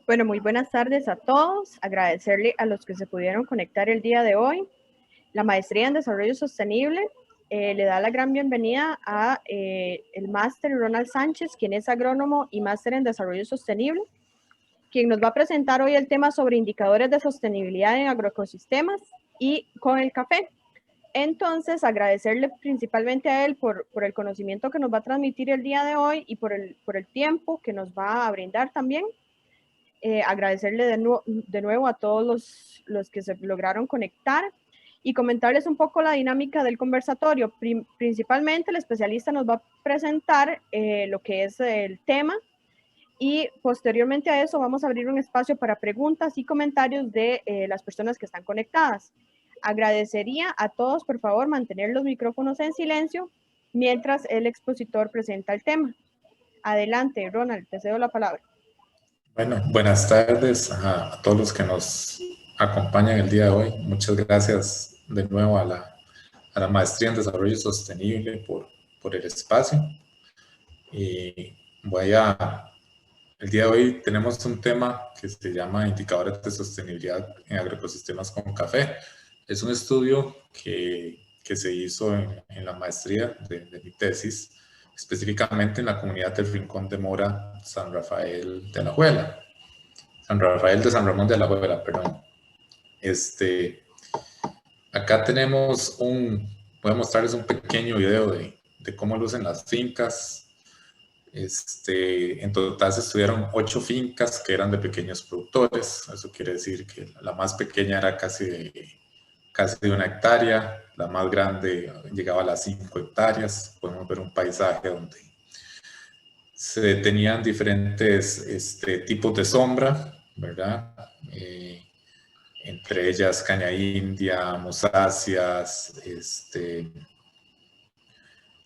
Bueno, muy buenas tardes a todos. Agradecerle a los que se pudieron conectar el día de hoy. La Maestría en Desarrollo Sostenible le da la gran bienvenida a el máster Ronald Sánchez, quien es agrónomo y máster en Desarrollo Sostenible, quien nos va a presentar hoy el tema sobre indicadores de sostenibilidad en agroecosistemas y con el café. Entonces, agradecerle principalmente a él por el conocimiento que nos va a transmitir el día de hoy y por el tiempo que nos va a brindar también. Agradecerle de nuevo a todos los que se lograron conectar y comentarles un poco la dinámica del conversatorio. Principalmente el especialista nos va a presentar lo que es el tema y posteriormente a eso vamos a abrir un espacio para preguntas y comentarios de las personas que están conectadas. Agradecería a todos, por favor, mantener los micrófonos en silencio mientras el expositor presenta el tema. Adelante, Ronald, te cedo la palabra. Bueno, buenas tardes a todos los que nos acompañan el día de hoy. Muchas gracias de nuevo a la Maestría en Desarrollo Sostenible por el espacio. Y el día de hoy tenemos un tema que se llama Indicadores de Sostenibilidad en Agroecosistemas con Café. Es un estudio que se hizo en la maestría de mi tesis, específicamente en la comunidad del Rincón de Mora, San Rafael de Alajuela. San Rafael de San Ramón de Alajuela, perdón. Acá tenemos voy a mostrarles un pequeño video de cómo lucen las fincas. En total se estudiaron 8 fincas que eran de pequeños productores. Eso quiere decir que la más pequeña era casi de 1 hectárea, la más grande llegaba a las 5 hectáreas. Podemos ver un paisaje donde se tenían diferentes tipos de sombra, ¿verdad? Entre ellas caña india, mosáceas,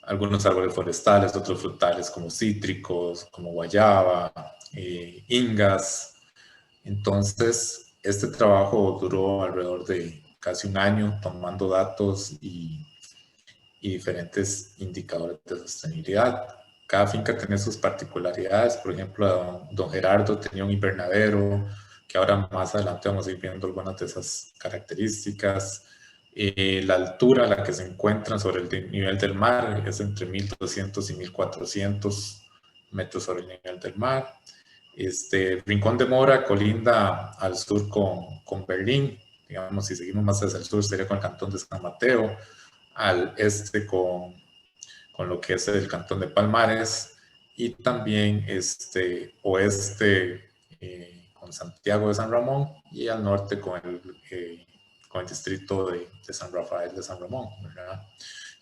algunos árboles forestales, otros frutales como cítricos, como guayaba, ingas. Entonces, este trabajo duró alrededor de casi 1 año tomando datos y diferentes indicadores de sostenibilidad. Cada finca tiene sus particularidades. Por ejemplo, don Gerardo tenía un invernadero, que ahora más adelante vamos a ir viendo algunas de esas características. La altura a la que se encuentran sobre el nivel del mar es entre 1.200 y 1.400 metros sobre el nivel del mar. Rincón de Mora colinda al sur con Berlín. Digamos, si seguimos más hacia el sur sería con el cantón de San Mateo, al este con lo que es el cantón de Palmares, y también oeste con Santiago de San Ramón, y al norte con el distrito de San Rafael de San Ramón, ¿verdad?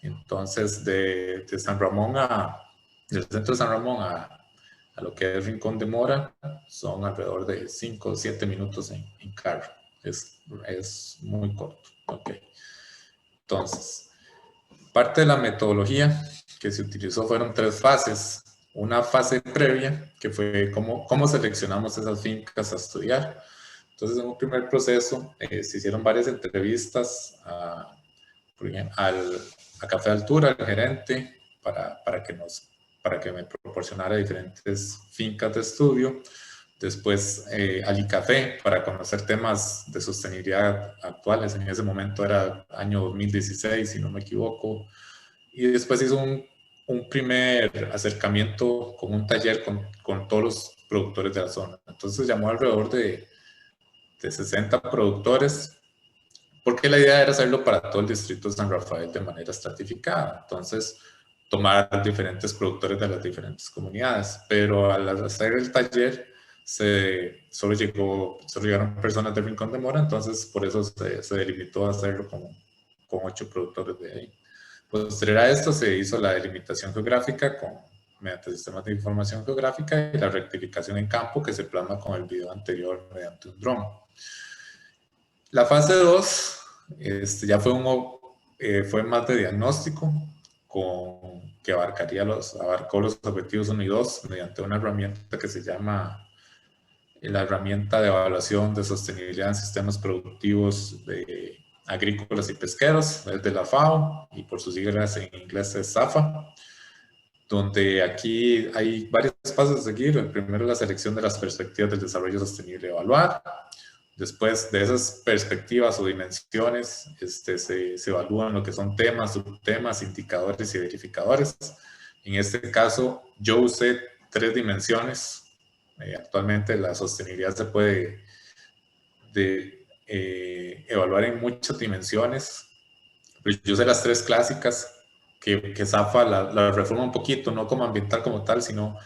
Entonces, de San Ramón del centro de San Ramón a lo que es Rincón de Mora son alrededor de 5 o 7 minutos en carro. Es muy corto. Okay. Entonces, parte de la metodología que se utilizó fueron 3 fases. Una fase previa, que fue cómo seleccionamos esas fincas a estudiar. Entonces, en un primer proceso se hicieron varias entrevistas a Café Altura, al gerente, para que me proporcionara diferentes fincas de estudio. Después al ICAFE, para conocer temas de sostenibilidad actuales. En ese momento era año 2016, si no me equivoco. Y después hizo un primer acercamiento con un taller con todos los productores de la zona. Entonces llamó alrededor de 60 productores, porque la idea era hacerlo para todo el distrito de San Rafael de manera estratificada. Entonces, tomar diferentes productores de las diferentes comunidades. Pero al hacer el taller, solo llegaron personas del Rincón de Mora, entonces por eso se delimitó a hacerlo con 8 productores de ahí. Posterior a esto se hizo la delimitación geográfica mediante sistemas de información geográfica y la rectificación en campo, que se plasma con el video anterior mediante un dron. La fase 2 ya fue más de diagnóstico, que abarcó los objetivos 1 y 2 mediante una herramienta que se llama la herramienta de evaluación de sostenibilidad en sistemas productivos agrícolas y pesqueros, es de la FAO, y por sus siglas en inglés es SAFA. donde aquí hay varios pasos a seguir. El primero es la selección de las perspectivas del desarrollo sostenible a evaluar. Después de esas perspectivas o dimensiones, se evalúan lo que son temas, subtemas, indicadores y verificadores. En este caso, yo usé 3 dimensiones. Actualmente la sostenibilidad se puede evaluar en muchas dimensiones. Pero yo usé las 3 clásicas que Zafa la reforma un poquito, no como ambiental como tal, sino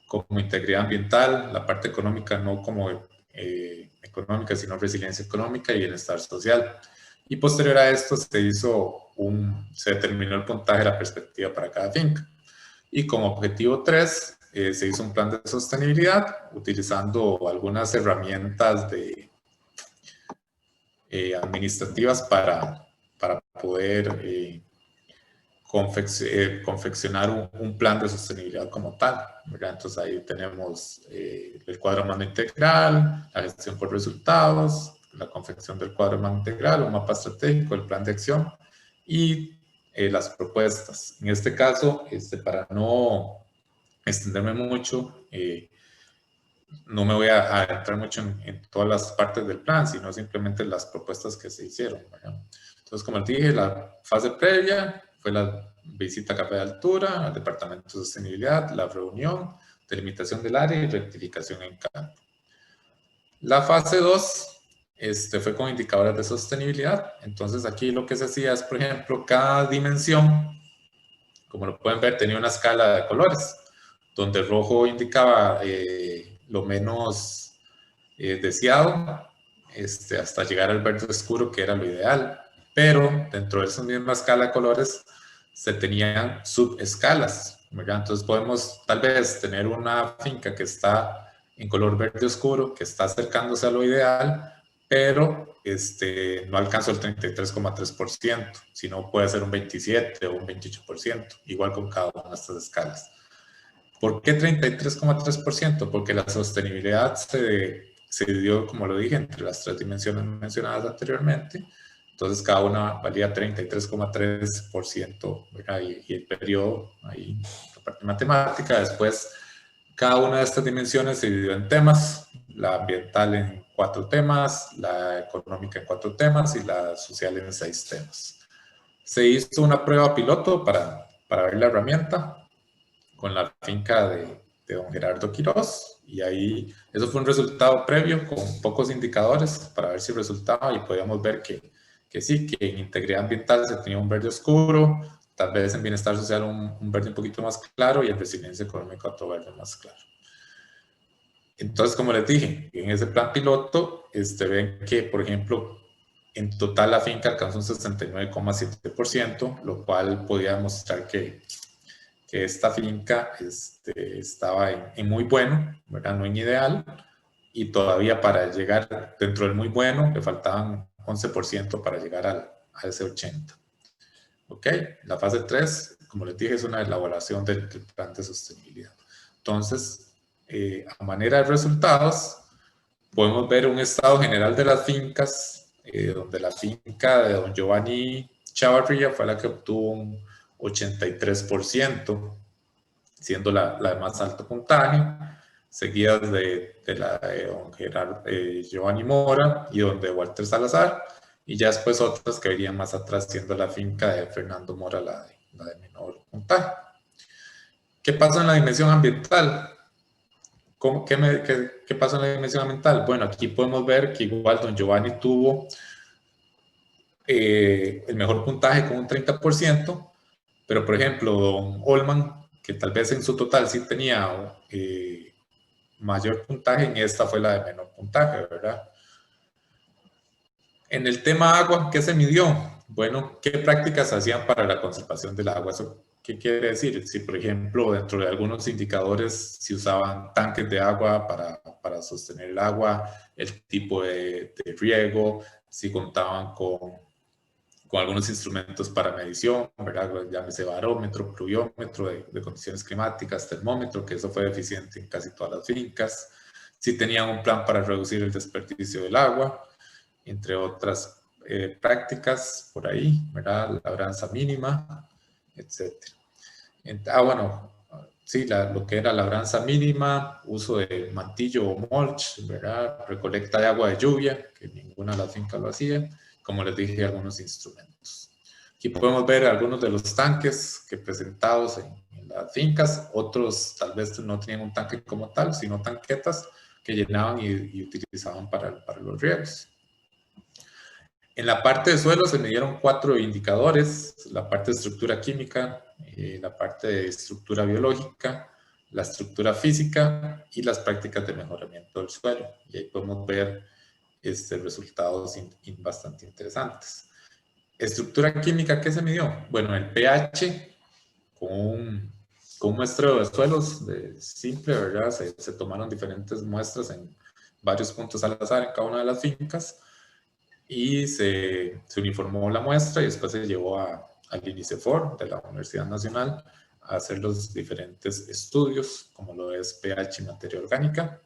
como integridad ambiental, la parte económica no como económica, sino resiliencia económica y bienestar social. Y posterior a esto se determinó el puntaje de la perspectiva para cada finca. Y como objetivo 3, se hizo un plan de sostenibilidad utilizando algunas herramientas administrativas para poder confeccionar un plan de sostenibilidad como tal, ¿verdad? Entonces ahí tenemos el cuadro humano integral, la gestión por resultados, la confección del cuadro humano integral, un mapa estratégico, el plan de acción y las propuestas. En este caso, para no extenderme mucho, no me voy a entrar mucho en todas las partes del plan, sino simplemente las propuestas que se hicieron, ¿verdad? Entonces, como les dije, la fase previa fue la visita a capa de altura, al Departamento de Sostenibilidad, la reunión, delimitación del área y rectificación en campo. La fase 2 fue con indicadores de sostenibilidad. Entonces, aquí lo que se hacía es, por ejemplo, cada dimensión, como lo pueden ver, tenía una escala de colores, donde el rojo indicaba lo menos deseado, hasta llegar al verde oscuro, que era lo ideal. Pero dentro de esa misma escala de colores se tenían subescalas, ¿verdad? Entonces podemos tal vez tener una finca que está en color verde oscuro, que está acercándose a lo ideal, pero no alcanza el 33,3%, sino puede ser un 27 o un 28%, igual con cada una de estas escalas. ¿Por qué 33,3%? Porque la sostenibilidad se dio, como lo dije, entre las 3 dimensiones mencionadas anteriormente. Entonces, cada una valía 33,3%, y el periodo, ahí, la parte matemática. Después, cada una de estas dimensiones se dividió en temas, la ambiental en 4 temas, la económica en 4 temas y la social en 6 temas. Se hizo una prueba piloto para ver la herramienta con la finca de don Gerardo Quiroz, y ahí eso fue un resultado previo con pocos indicadores para ver si resultaba, y podíamos ver que sí, que en integridad ambiental se tenía un verde oscuro, tal vez en bienestar social un verde un poquito más claro y en resiliencia económica otro verde más claro. Entonces, como les dije, en ese plan piloto, ven que, por ejemplo, en total la finca alcanzó un 69,7%, lo cual podía mostrar que esta finca estaba en muy bueno, ¿verdad? No en ideal, y todavía para llegar dentro del muy bueno le faltaban 11% para llegar a ese 80%. ¿Ok? La fase 3, como les dije, es una elaboración del plan de sostenibilidad. Entonces, a manera de resultados, podemos ver un estado general de las fincas, donde la finca de don Giovanni Chavarría fue la que obtuvo un 83%, siendo la de más alto puntaje, seguidas de la de don Giovanni Mora y don de Walter Salazar, y ya después otras que venían más atrás, siendo la finca de Fernando Mora la de menor puntaje. ¿Qué pasa en la dimensión ambiental? ¿Qué pasó en la dimensión ambiental? Bueno, aquí podemos ver que igual don Giovanni tuvo el mejor puntaje con un 30%, pero por ejemplo, don Olman, que tal vez en su total sí tenía mayor puntaje, en esta fue la de menor puntaje, ¿verdad? En el tema agua, ¿qué se midió? Bueno, ¿qué prácticas hacían para la conservación del agua? ¿Eso qué quiere decir? Si, por ejemplo, dentro de algunos indicadores se usaban tanques de agua para sostener el agua, el tipo de riego, si contaban con algunos instrumentos para medición, ¿verdad? Llámese barómetro, pluviómetro de condiciones climáticas, termómetro, que eso fue deficiente en casi todas las fincas. Si tenían un plan para reducir el desperdicio del agua, entre otras prácticas por ahí, ¿verdad? Labranza mínima, etc. Bueno, sí, lo que era labranza mínima, uso de mantillo o mulch, ¿verdad? Recolecta de agua de lluvia, que ninguna de las fincas lo hacía. Como les dije, algunos instrumentos. Aquí podemos ver algunos de los tanques que presentados en las fincas. Otros tal vez no tenían un tanque como tal, sino tanquetas que llenaban y utilizaban para los riegos. En la parte de suelo se midieron 4 indicadores: la parte de estructura química, la parte de estructura biológica, la estructura física y las prácticas de mejoramiento del suelo. Y ahí podemos ver resultados bastante interesantes. Estructura química, ¿qué se midió? Bueno, el pH con un muestreo de suelos simple, ¿verdad? Se tomaron diferentes muestras en varios puntos al azar en cada una de las fincas y se uniformó la muestra y después se llevó al INICEFOR de la Universidad Nacional a hacer los diferentes estudios, como lo es pH y materia orgánica,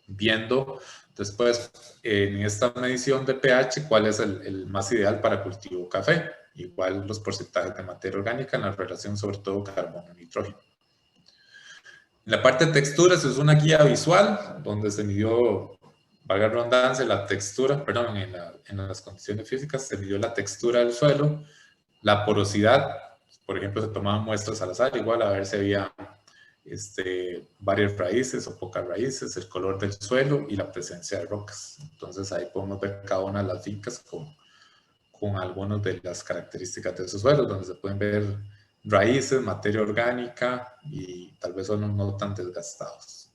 viendo después en esta medición de pH cuál es el más ideal para cultivo café, igual los porcentajes de materia orgánica en la relación sobre todo carbono-nitrógeno. En la parte de texturas es una guía visual donde se midió, valga la redundancia, la textura, perdón, en las condiciones físicas se midió la textura del suelo, la porosidad, por ejemplo, se tomaban muestras al azar, igual a ver si había varias raíces o pocas raíces, el color del suelo y la presencia de rocas. Entonces ahí podemos ver cada una de las fincas con algunas de las características de esos suelos, donde se pueden ver raíces, materia orgánica y tal vez son no tan desgastados.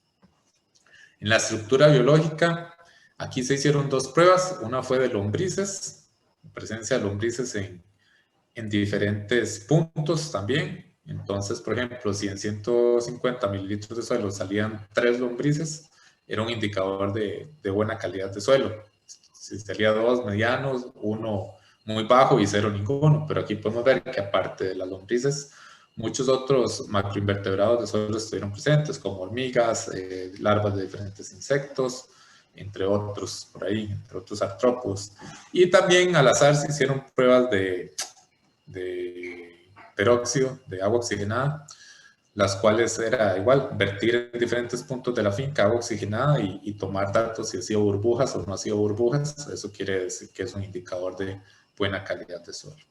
En la estructura biológica, aquí se hicieron 2 pruebas. Una fue de lombrices, presencia de lombrices en diferentes puntos también. Entonces, por ejemplo, si en 150 mililitros de suelo salían 3 lombrices, era un indicador de buena calidad de suelo. Si salía 2 medianos, 1 muy bajo y 0 ninguno. Pero aquí podemos ver que aparte de las lombrices, muchos otros macroinvertebrados de suelo estuvieron presentes, como hormigas, larvas de diferentes insectos, entre otros por ahí, entre otros artrópodos. Y también al azar se hicieron pruebas de peróxido, de agua oxigenada, las cuales era igual, vertir en diferentes puntos de la finca agua oxigenada y tomar datos si ha sido burbujas o no ha sido burbujas. Eso quiere decir que es un indicador de buena calidad de suelo.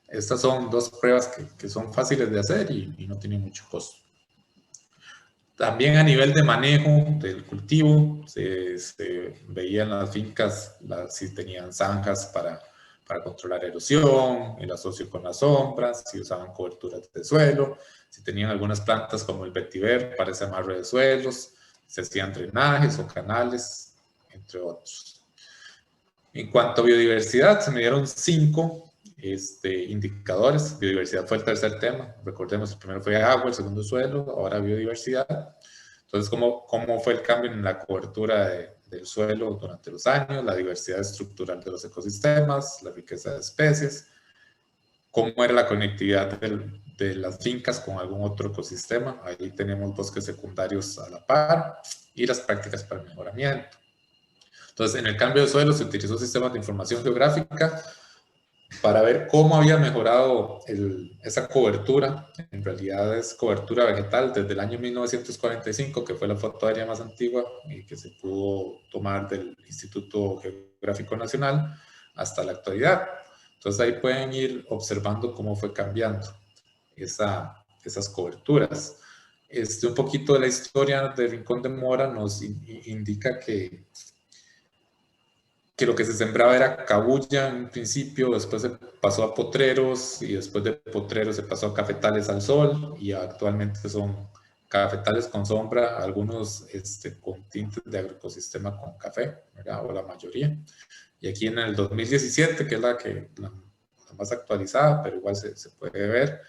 Estas son 2 pruebas que son fáciles de hacer y no tienen mucho costo. También a nivel de manejo del cultivo, se veían las fincas si tenían zanjas para controlar erosión, el asocio con las sombras, si usaban coberturas de suelo, si tenían algunas plantas como el vetiver para ese amarre de suelos, se hacían drenajes o canales, entre otros. En cuanto a biodiversidad, se midieron 5 indicadores. Biodiversidad fue el tercer tema. Recordemos, el primero fue agua, el segundo suelo, ahora biodiversidad. Entonces, ¿cómo fue el cambio en la cobertura del suelo durante los años? La diversidad estructural de los ecosistemas, la riqueza de especies, cómo era la conectividad de las fincas con algún otro ecosistema. Ahí tenemos bosques secundarios a la par y las prácticas para el mejoramiento. Entonces, en el cambio de suelo se utilizó sistemas de información geográfica para ver cómo había mejorado esa cobertura. En realidad es cobertura vegetal desde el año 1945, que fue la foto aérea más antigua y que se pudo tomar del Instituto Geográfico Nacional hasta la actualidad. Entonces ahí pueden ir observando cómo fue cambiando esas coberturas. Un poquito de la historia de Rincón de Mora nos indica que lo que se sembraba era cabuya en un principio, después se pasó a potreros y después de potreros se pasó a cafetales al sol y actualmente son cafetales con sombra, algunos con tintes de agroecosistema con café, ¿verdad? O la mayoría. Y aquí en el 2017, que es la más actualizada, pero igual se puede ver,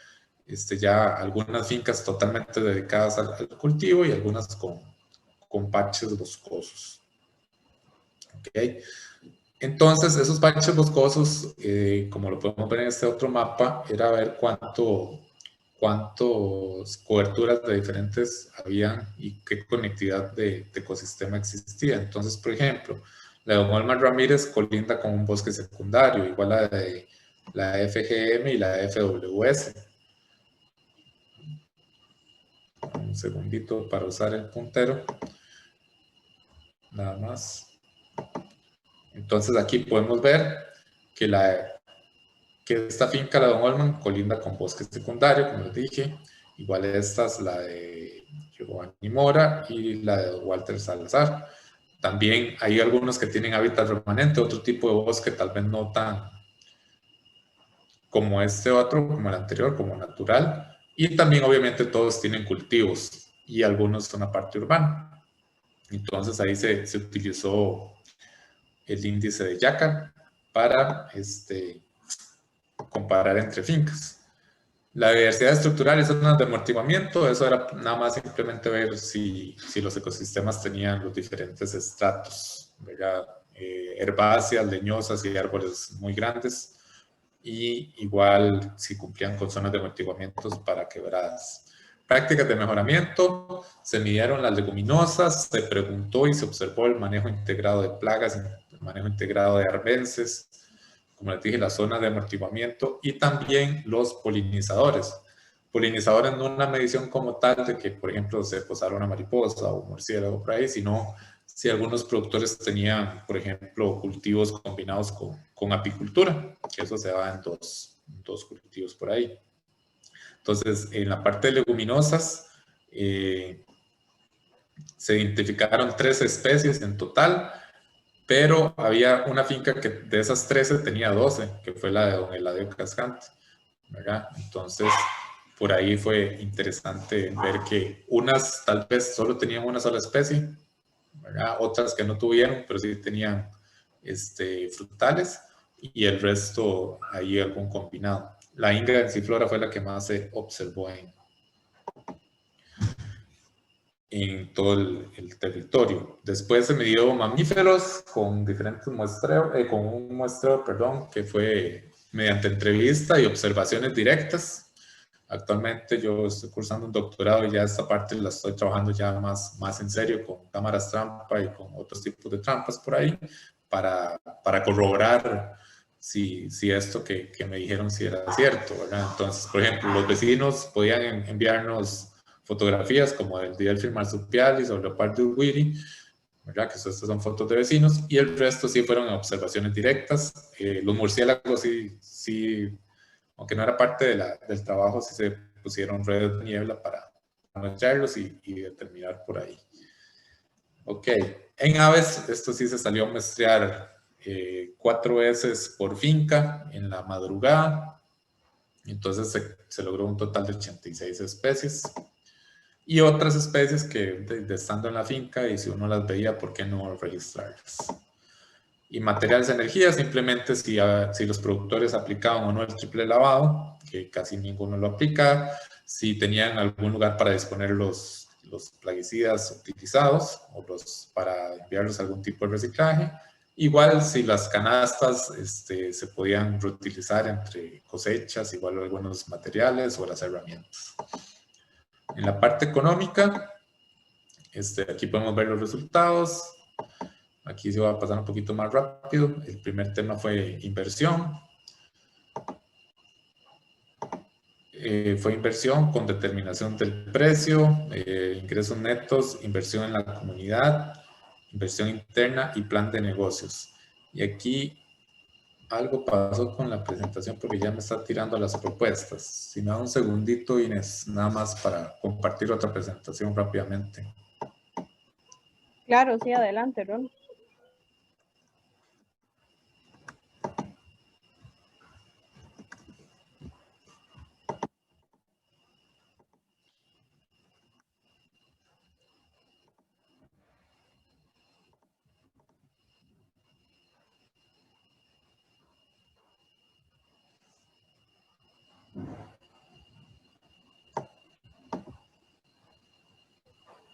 ya algunas fincas totalmente dedicadas al cultivo y algunas con parches boscosos. ¿Okay? Entonces, esos parches boscosos, como lo podemos ver en este otro mapa, era ver cuántas coberturas de diferentes habían y qué conectividad de ecosistema existía. Entonces, por ejemplo, la de Olmar Ramírez colinda con un bosque secundario, igual a la FGM y la FWS. un segundito para usar el puntero. Nada más. Entonces aquí podemos ver que, esta finca, la de Don Olman, colinda con bosque secundario, como les dije. Igual esta es la de Giovanni Mora y la de Walter Salazar. También hay algunos que tienen hábitat remanente, otro tipo de bosque, tal vez no tan como este otro, como el anterior, como natural. Y también obviamente todos tienen cultivos y algunos son una parte urbana. Entonces ahí se utilizó el índice de Yacar para comparar entre fincas. La diversidad estructural y zonas de amortiguamiento, eso era nada más simplemente ver si los ecosistemas tenían los diferentes estratos, ¿verdad? Herbáceas, leñosas y árboles muy grandes, y igual si cumplían con zonas de amortiguamientos para quebradas. Prácticas de mejoramiento, se midieron las leguminosas, se preguntó y se observó el manejo integrado de plagas, el manejo integrado de arbences, como les dije, la zona de amortiguamiento, y también los polinizadores. Polinizadores no una medición como tal de que, por ejemplo, se posara una mariposa o un murciélago por ahí, sino si algunos productores tenían, por ejemplo, cultivos combinados con apicultura, que eso se da en dos cultivos por ahí. Entonces, en la parte de leguminosas, se identificaron 13 especies en total, pero había una finca que de esas 13 tenía 12, que fue la de Don Eladio Cascante, ¿verdad? Entonces, por ahí fue interesante ver que unas tal vez solo tenían una sola especie, ¿verdad? Otras que no tuvieron, pero sí tenían frutales, y el resto ahí algún combinado. La Inga densiflora fue la que más se observó en todo el territorio. Después se midió mamíferos con diferentes muestreos, con un muestreo, perdón, que fue mediante entrevista y observaciones directas. Actualmente yo estoy cursando un doctorado y ya esta parte la estoy trabajando ya más en serio con cámaras trampa y con otros tipos de trampas por ahí para corroborar si esto que me dijeron si era cierto, ¿verdad? Entonces, por ejemplo, los vecinos podían enviarnos fotografías como el Delphin marsupialis o Leopardus wiri, ¿verdad? Que estas son fotos de vecinos, y el resto sí fueron observaciones directas. Los murciélagos sí, aunque no era parte del trabajo, sí se pusieron redes de niebla para muestrarlos y determinar por ahí. Ok, en aves, esto sí se salió a muestrear 4 veces por finca en la madrugada. Entonces se logró un total de 86 especies. Y otras especies que estando en la finca, y si uno las veía, ¿por qué no registrarlas? Y materiales de energía, simplemente si los productores aplicaban o no el triple lavado, que casi ninguno lo aplica, si tenían algún lugar para disponer los plaguicidas utilizados o para enviarlos a algún tipo de reciclaje. Igual si las canastas se podían reutilizar entre cosechas, igual algunos materiales o las herramientas. En la parte económica, aquí podemos ver los resultados. Aquí se va a pasar un poquito más rápido. El primer tema fue inversión. Fue inversión con determinación del precio, ingresos netos, inversión en la comunidad, inversión interna y plan de negocios. Y aquí algo pasó con la presentación porque ya me está tirando las propuestas. Si me da un segundito, Inés, nada más para compartir otra presentación rápidamente. Claro, sí, adelante, Ron.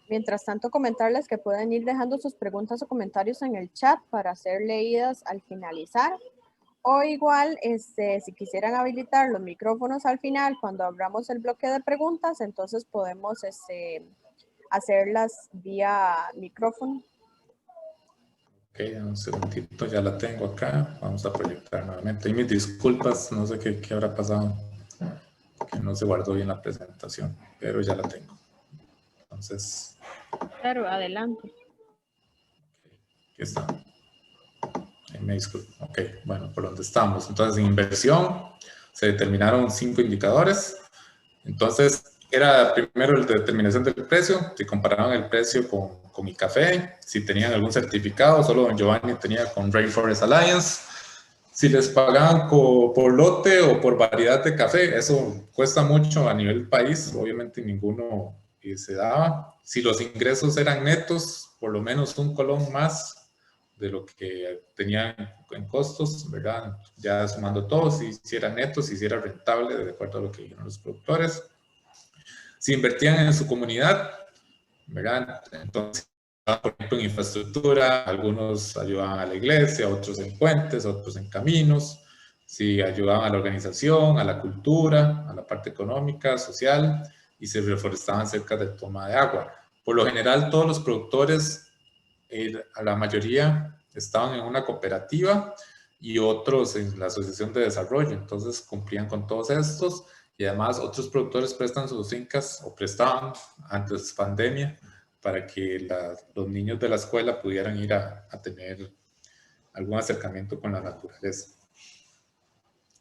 Mientras tanto, comentarles que pueden ir dejando sus preguntas o comentarios en el chat para ser leídas al finalizar. O igual, si quisieran habilitar los micrófonos al final, cuando abramos el bloque de preguntas, entonces podemos hacerlas vía micrófono. Ok, un segundito, ya la tengo acá. Vamos a proyectar nuevamente. Y mis disculpas, no sé qué habrá pasado, que no se guardó bien la presentación, pero ya la tengo. Entonces... Claro, adelante. Aquí está. Me disculpo. Ok, bueno, por donde estamos. Entonces, en inversión se determinaron 5 indicadores. Entonces, era primero la determinación del precio. Si comparaban el precio con mi café, si tenían algún certificado, solo don Giovanni tenía con Rainforest Alliance. Si les pagaban por lote o por variedad de café, eso cuesta mucho a nivel país. Obviamente ninguno se daba. Si los ingresos eran netos, por lo menos un colón más de lo que tenían en costos, ¿verdad? Ya sumando todo, si era neto, si era rentable, de acuerdo a lo que dijeron los productores. Si invertían en su comunidad, ¿verdad? Entonces, por ejemplo, en infraestructura, algunos ayudaban a la iglesia, otros en puentes, otros en caminos. Si ayudaban a la organización, a la cultura, a la parte económica, social, y se reforestaban cerca de toma de agua. Por lo general, todos los productores, a la mayoría estaban en una cooperativa y otros en la asociación de desarrollo, entonces cumplían con todos estos, y además otros productores prestan sus fincas o prestaban antes de pandemia para que los niños de la escuela pudieran ir a tener algún acercamiento con la naturaleza.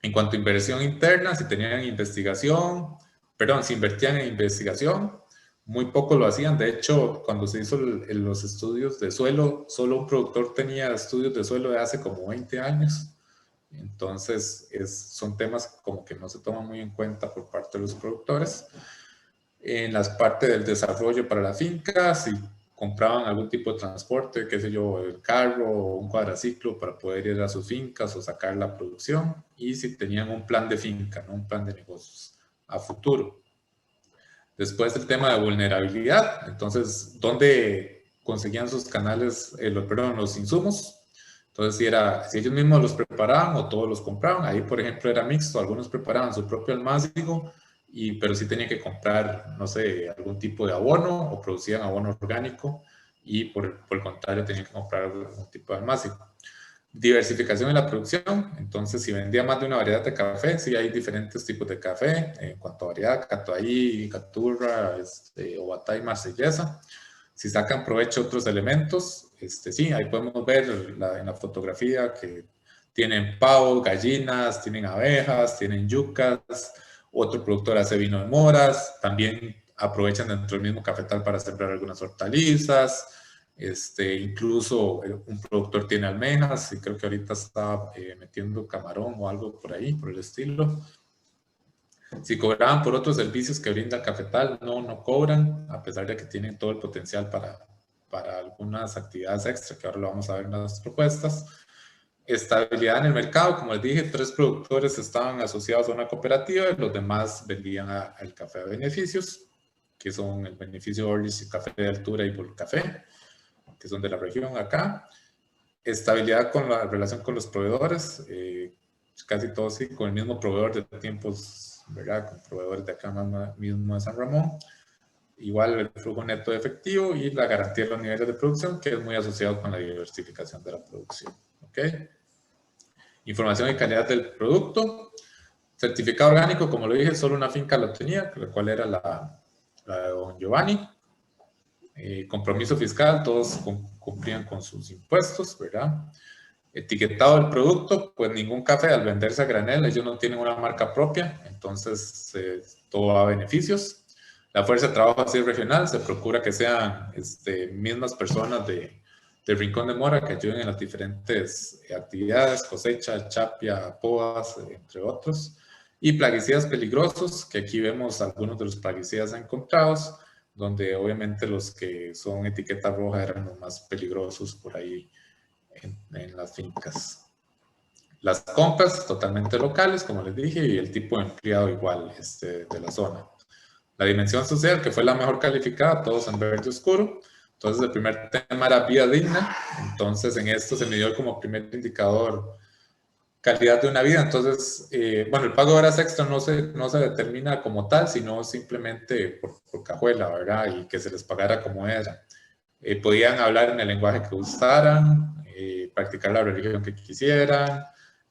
En cuanto a inversión interna, si tenían investigación, perdón, si invertían en investigación, muy poco lo hacían. De hecho, cuando se hizo los estudios de suelo, solo un productor tenía estudios de suelo de hace como 20 años. Entonces, son temas como que no se toman muy en cuenta por parte de los productores. En la parte del desarrollo para la finca, si compraban algún tipo de transporte, qué sé yo, el carro o un cuadraciclo para poder ir a sus fincas o sacar la producción, y si tenían un plan de finca, no un plan de negocios a futuro. Después el tema de vulnerabilidad, entonces, ¿dónde conseguían sus canales, los insumos? Entonces, si ellos mismos los preparaban o todos los compraban, ahí por ejemplo era mixto, algunos preparaban su propio almácigo, pero sí tenían que comprar, no sé, algún tipo de abono o producían abono orgánico, y por el contrario tenían que comprar algún tipo de almácigo. Diversificación en la producción, entonces si vendía más de una variedad de café, sí hay diferentes tipos de café, en cuanto a variedad, catuahí, caturra, obatá y marsellesa. Si sacan provecho otros elementos, sí, ahí podemos ver en la fotografía que tienen pavos, gallinas, tienen abejas, tienen yucas, otro productor hace vino de moras, también aprovechan dentro del mismo cafetal para sembrar algunas hortalizas. Incluso un productor tiene almejas y creo que ahorita está metiendo camarón o algo por ahí, por el estilo. Si cobraban por otros servicios que brinda el cafetal, no cobran, a pesar de que tienen todo el potencial para algunas actividades extra, que ahora lo vamos a ver en las propuestas. Estabilidad en el mercado, como les dije, 3 productores estaban asociados a una cooperativa y los demás vendían el café a beneficios, que son el beneficio Orlis, Café de Altura y Volcafé, que son de la región acá. Estabilidad con la relación con los proveedores, casi todos sí, con el mismo proveedor de tiempos, ¿verdad? Con proveedores de acá mismo de San Ramón. Igual el flujo neto de efectivo y la garantía de los niveles de producción, que es muy asociado con la diversificación de la producción. ¿Ok? Información y calidad del producto. Certificado orgánico, como lo dije, solo una finca lo tenía, la cual era la de don Giovanni. Compromiso fiscal, todos cumplían con sus impuestos, ¿verdad? Etiquetado del producto, pues ningún café al venderse a granel, ellos no tienen una marca propia, entonces todo va a beneficios. La fuerza de trabajo así regional, se procura que sean mismas personas de Rincón de Mora que ayuden en las diferentes actividades, cosecha, chapia, podas, entre otros. Y plaguicidas peligrosos, que aquí vemos algunos de los plaguicidas encontrados, donde obviamente los que son etiqueta roja eran los más peligrosos por ahí en las fincas. Las compras totalmente locales, como les dije, y el tipo de empleado igual de la zona. La dimensión social, que fue la mejor calificada, todos en verde oscuro. Entonces el primer tema era vida digna, entonces en esto se midió como primer indicador calidad de una vida. Entonces, bueno, el pago de horas extra no se determina como tal, sino simplemente por cajuela, ¿verdad? Y que se les pagara como era. Podían hablar en el lenguaje que gustaran, practicar la religión que quisieran,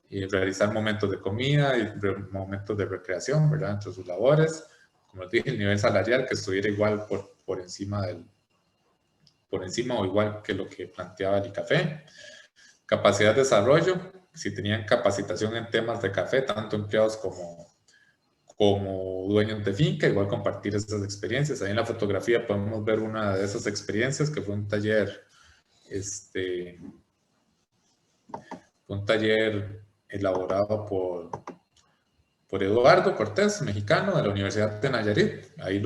realizar momentos de comida y momentos de recreación, ¿verdad? Entre sus labores. Como les dije, el nivel salarial que estuviera igual por por encima o igual que lo que planteaba el ICAFE. Capacidad de desarrollo, si tenían capacitación en temas de café, tanto empleados como dueños de finca, igual compartir esas experiencias. Ahí en la fotografía podemos ver una de esas experiencias, que fue un taller, elaborado por Eduardo Cortés, mexicano, de la Universidad de Nayarit. Ahí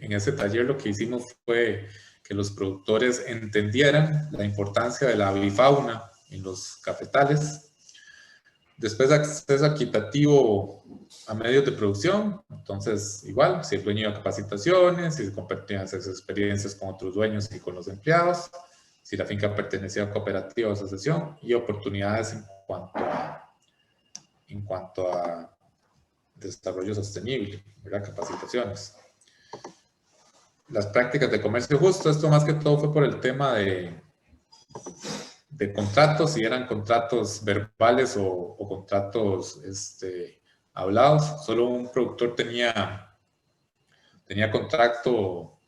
en ese taller lo que hicimos fue que los productores entendieran la importancia de la avifauna en los cafetales. Después, acceso equitativo a medios de producción. Entonces, igual, si el dueño iba a capacitaciones, si se compartían esas experiencias con otros dueños y con los empleados, si la finca pertenecía a cooperativa o asociación, y oportunidades en cuanto a desarrollo sostenible, ¿verdad? Capacitaciones. Las prácticas de comercio justo, esto más que todo fue por el tema de contratos, si eran contratos verbales o contratos hablados. Solo un productor tenía contrato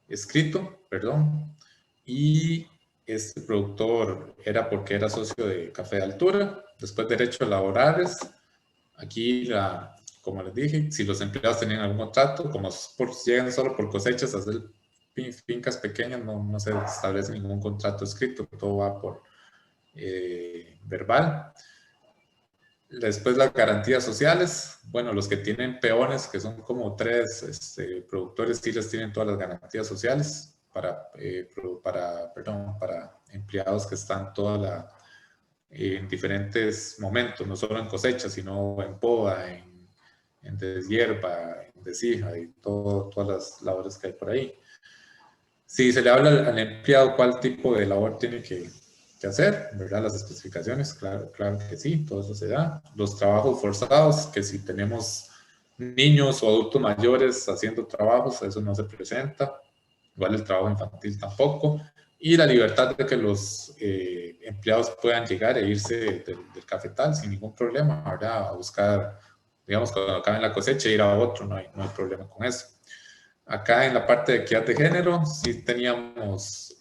escrito, perdón, y este productor era porque era socio de Café de Altura. Después, derechos laborales. Aquí, como les dije, si los empleados tenían algún contrato, como llegan solo por cosechas a hacer fincas pequeñas, no se establece ningún contrato escrito, todo va por verbal. Después, las garantías sociales. Bueno, los que tienen peones, que son como 3 productores, sí les tienen todas las garantías sociales para empleados que están en diferentes momentos, no solo en cosecha, sino en poda, en deshierva, en desija y todas las labores que hay por ahí. Si se le habla al empleado cuál tipo de labor tiene que hacer, ¿verdad? Las especificaciones, claro que sí, todo eso se da. Los trabajos forzados, que si tenemos niños o adultos mayores haciendo trabajos, eso no se presenta. Igual el trabajo infantil tampoco. Y la libertad de que los empleados puedan llegar e irse del cafetal sin ningún problema, ¿verdad? A buscar, digamos, cuando acaben la cosecha, ir a otro, no hay problema con eso. Acá en la parte de equidad de género, sí teníamos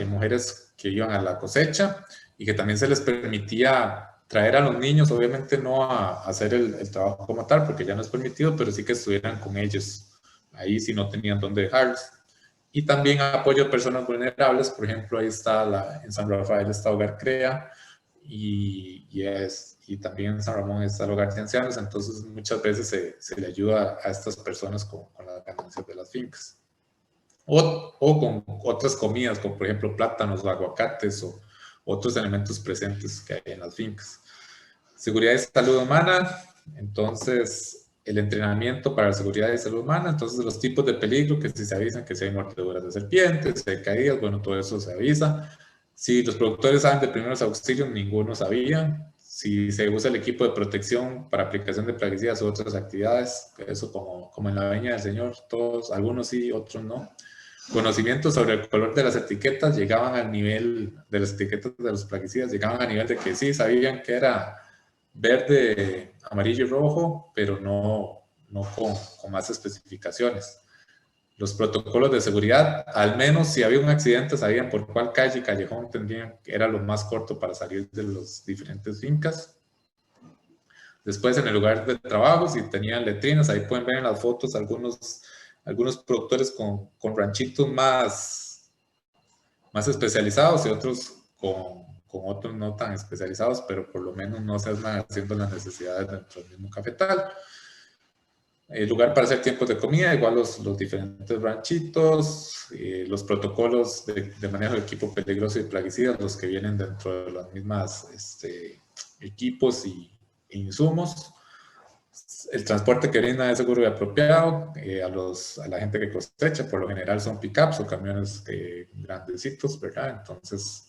mujeres que iban a la cosecha y que también se les permitía traer a los niños, obviamente no a hacer el trabajo como tal, porque ya no es permitido, pero sí que estuvieran con ellos. Ahí sí no tenían dónde dejarlos. Y también apoyo a personas vulnerables. Por ejemplo, ahí está en San Rafael está Hogar CREA y también en San Ramón está el Hogar de Ancianos. Entonces, muchas veces se le ayuda a estas personas con las ganancias de las fincas. O con otras comidas, como por ejemplo plátanos o aguacates o otros elementos presentes que hay en las fincas. Seguridad y salud humana. Entonces, el entrenamiento para la seguridad y salud humana. Entonces, los tipos de peligro, que si se avisan que si hay mordeduras de serpientes, si hay caídas, bueno, todo eso se avisa. Si los productores saben de primeros auxilios, ninguno sabía. Si se usa el equipo de protección para aplicación de plaguicidas u otras actividades, eso como en la Viña del Señor, todos, algunos sí, otros no. Conocimientos sobre el color de las etiquetas llegaban al nivel de las etiquetas de los plaguicidas, llegaban a nivel de que sí sabían que era verde, amarillo y rojo, pero no con más especificaciones. Los protocolos de seguridad, al menos si había un accidente, sabían por cuál calle y callejón tendrían, que era lo más corto para salir de las diferentes fincas. Después, en el lugar de trabajo, si tenían letrinas, ahí pueden ver en las fotos algunos productores con ranchitos más especializados y otros con otros no tan especializados, pero por lo menos no se están haciendo las necesidades dentro del mismo cafetal. El lugar para hacer tiempos de comida, igual los diferentes ranchitos, los protocolos de manejo de equipo peligroso y plaguicidas, los que vienen dentro de las mismas equipos e insumos. El transporte que brinda es seguro y apropiado a la gente que cosecha. Por lo general son pickups o camiones grandecitos, ¿verdad? Entonces,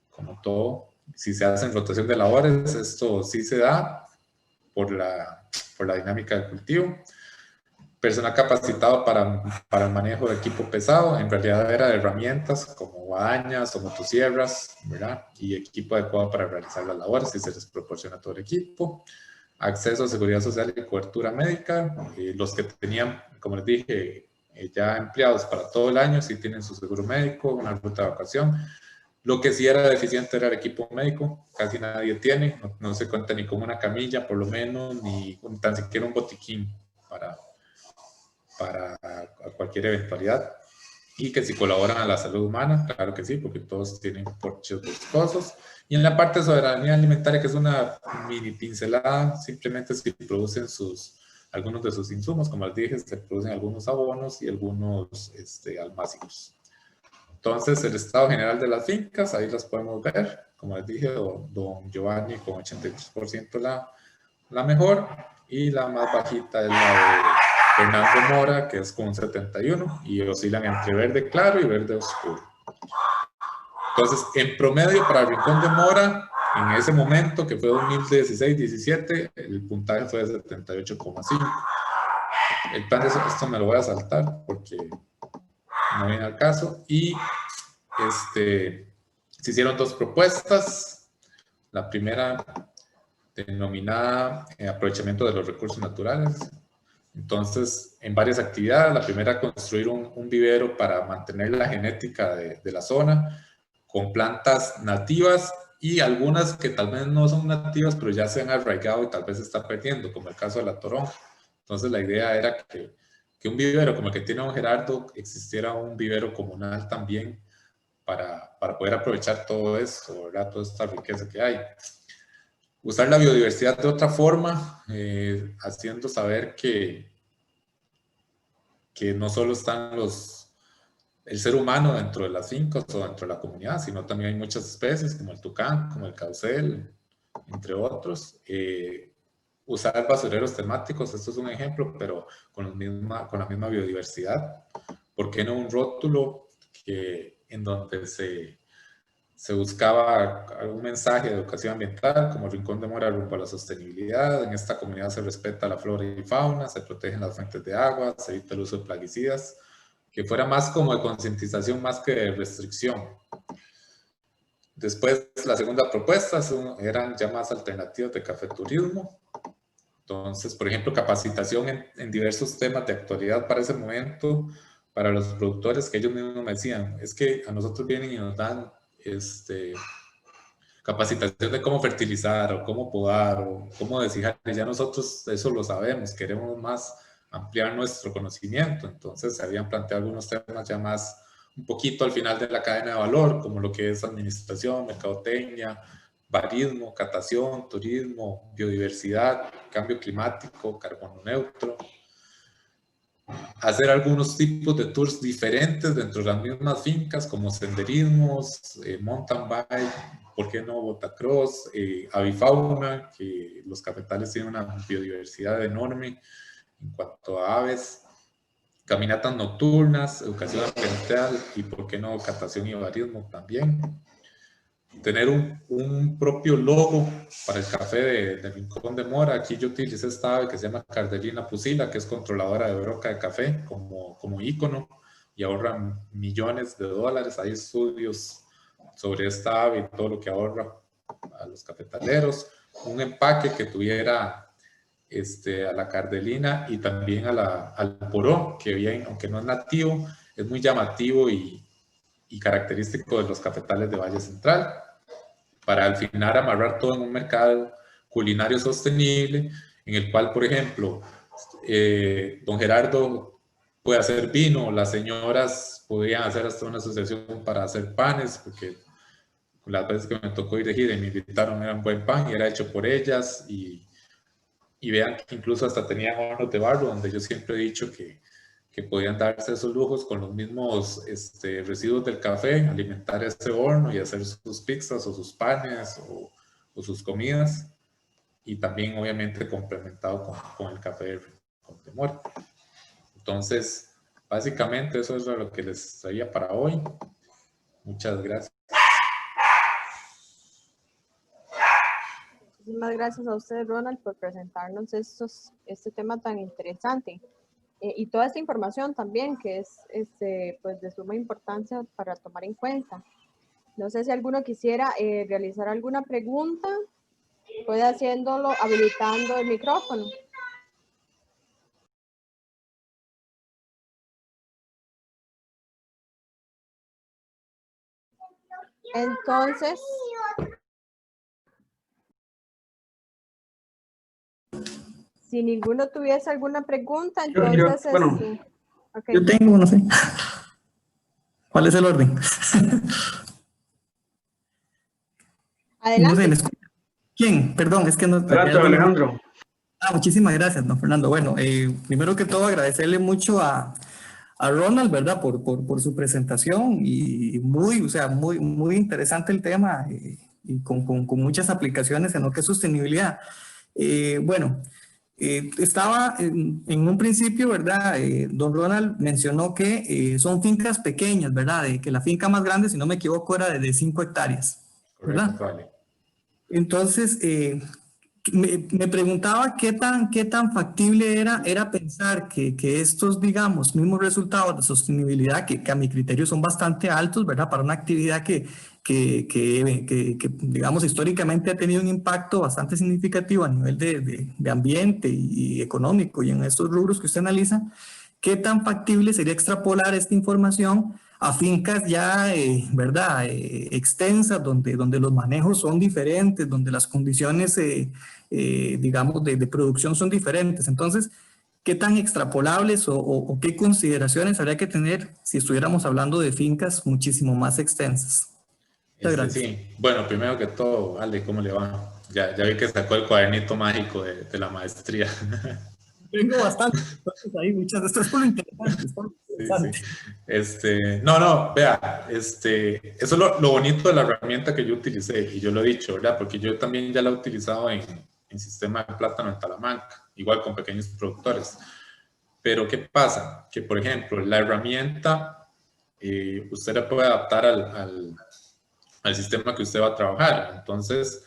como todo, si se hacen rotación de labores, esto sí se da por la dinámica del cultivo. Personal capacitado para el manejo de equipo pesado, en realidad era de herramientas como guadañas o motosierras, ¿verdad? Y equipo adecuado para realizar las labores, si se les proporciona todo el equipo. acceso a seguridad social y cobertura médica. Los que tenían, como les dije, ya empleados para todo el año, sí tienen su seguro médico, una ruta de vacación. Lo que sí era deficiente era el equipo médico, casi nadie tiene, no se cuenta ni con una camilla por lo menos, ni tan siquiera un botiquín para cualquier eventualidad. Y que si colaboran a la salud humana, claro que sí, porque todos tienen porches boscosos. Y en la parte de soberanía alimentaria, que es una mini pincelada, simplemente si producen algunos de sus insumos, como les dije, se producen algunos abonos y algunos almácigos. Entonces, el estado general de las fincas, ahí las podemos ver. Como les dije, don Giovanni con 83% la mejor, y la más bajita es la de Fernando Mora, que es con un 71%, y oscilan entre verde claro y verde oscuro. Entonces, en promedio para el Rincón de Mora, en ese momento, que fue 2016-17, el puntaje fue de 78,5. El plan de esto me lo voy a saltar porque no viene al caso. Y se hicieron dos propuestas. La primera, denominada aprovechamiento de los recursos naturales. Entonces, en varias actividades, la primera, construir un vivero para mantener la genética de la zona con plantas nativas y algunas que tal vez no son nativas, pero ya se han arraigado y tal vez se está perdiendo, como el caso de la toronja. Entonces, la idea era que un vivero como el que tiene don Gerardo, existiera un vivero comunal también para poder aprovechar todo esto, ¿verdad? Toda esta riqueza que hay. Usar la biodiversidad de otra forma, haciendo saber que no solo están el ser humano dentro de las fincas o dentro de la comunidad, sino también hay muchas especies como el tucán, como el caucel, entre otros. Usar basureros temáticos, esto es un ejemplo, pero con la misma biodiversidad. ¿Por qué no un rótulo en donde se buscaba algún mensaje de educación ambiental, como Rincón de Mora rumbo a la sostenibilidad? En esta comunidad se respeta la flora y fauna, se protegen las fuentes de agua, se evita el uso de plaguicidas, que fuera más como de concientización más que de restricción. Después, la segunda propuesta eran ya más alternativas de cafeturismo. Entonces, por ejemplo, capacitación en diversos temas de actualidad para ese momento, para los productores, que ellos mismos me decían, es que a nosotros vienen y nos dan capacitación de cómo fertilizar o cómo podar o cómo deshijar. Ya nosotros eso lo sabemos, queremos más ampliar nuestro conocimiento. Entonces se habían planteado algunos temas ya más un poquito al final de la cadena de valor, como lo que es administración, mercadotecnia, barismo, catación, turismo, biodiversidad, cambio climático, carbono neutro. Hacer algunos tipos de tours diferentes dentro de las mismas fincas, como senderismos, mountain bike, ¿por qué no motocross, avifauna, que los cafetales tienen una biodiversidad enorme en cuanto a aves, caminatas nocturnas, educación ambiental y por qué no catación y barismo también. Tener un propio logo para el café de Rincón de Mora. Aquí yo utilicé esta ave que se llama Cardelina pusila, que es controladora de broca de café como ícono y ahorra millones de dólares. Hay estudios sobre esta ave y todo lo que ahorra a los cafetaleros. Un empaque que tuviera a la cardelina y también al poró, que bien, aunque no es nativo, es muy llamativo y característico de los cafetales de Valle Central, para al final amarrar todo en un mercado culinario sostenible, en el cual, por ejemplo, don Gerardo puede hacer vino, las señoras podían hacer hasta una asociación para hacer panes, porque las veces que me tocó ir de gira y me invitaron era un buen pan y era hecho por ellas, y vean que incluso hasta tenían hornos de barro, donde yo siempre he dicho que podían darse esos lujos con los mismos residuos del café, alimentar ese horno y hacer sus pizzas o sus panes o sus comidas, y también obviamente complementado con el café de Mora. Entonces, básicamente eso es lo que les traía para hoy. Muchas gracias. Muchísimas gracias a usted, Ronald, por presentarnos este tema tan interesante. Y toda esta información también que es pues de suma importancia para tomar en cuenta. No sé si alguno quisiera realizar alguna pregunta puede haciéndolo habilitando el micrófono. Entonces, si ninguno tuviese alguna pregunta, entonces, bueno, okay. Yo tengo, no sé. ¿Cuál es el orden? Adelante. No sé, ¿quién? Perdón, es que no. Adelante, Alejandro. Muchísimas gracias, don Fernando. Bueno, primero que todo agradecerle mucho a Ronald, ¿verdad? Por su presentación y muy, o sea, muy interesante el tema y con muchas aplicaciones en lo que es sostenibilidad. Bueno, estaba en un principio, ¿verdad? Don Ronald mencionó que son fincas pequeñas, ¿verdad? Que la finca más grande, si no me equivoco, era de 5 hectáreas, ¿verdad? Correcto, vale. Entonces, me preguntaba qué tan factible era pensar que estos, digamos, mismos resultados de sostenibilidad, que a mi criterio son bastante altos, ¿verdad? Para una actividad que, digamos, históricamente ha tenido un impacto bastante significativo a nivel de ambiente y económico y en estos rubros que usted analiza, ¿qué tan factible sería extrapolar esta información a fincas ya, ¿verdad? Extensas, donde los manejos son diferentes, donde las condiciones, digamos, de producción son diferentes? Entonces, ¿qué tan extrapolables o qué consideraciones habría que tener si estuviéramos hablando de fincas muchísimo más extensas? Muchas gracias. Sí, bueno, primero que todo, Ale, ¿cómo le va? Ya vi que sacó el cuadernito mágico de la maestría. Tengo bastante, entonces ahí muchas, esto es por lo interesante, Sí, sí. No, vea, eso es lo bonito de la herramienta que yo utilicé, y yo lo he dicho, ¿verdad? Porque yo también ya la he utilizado en sistema de plátano en Talamanca, igual con pequeños productores. Pero ¿qué pasa? Que, por ejemplo, la herramienta, usted la puede adaptar al sistema que usted va a trabajar. Entonces,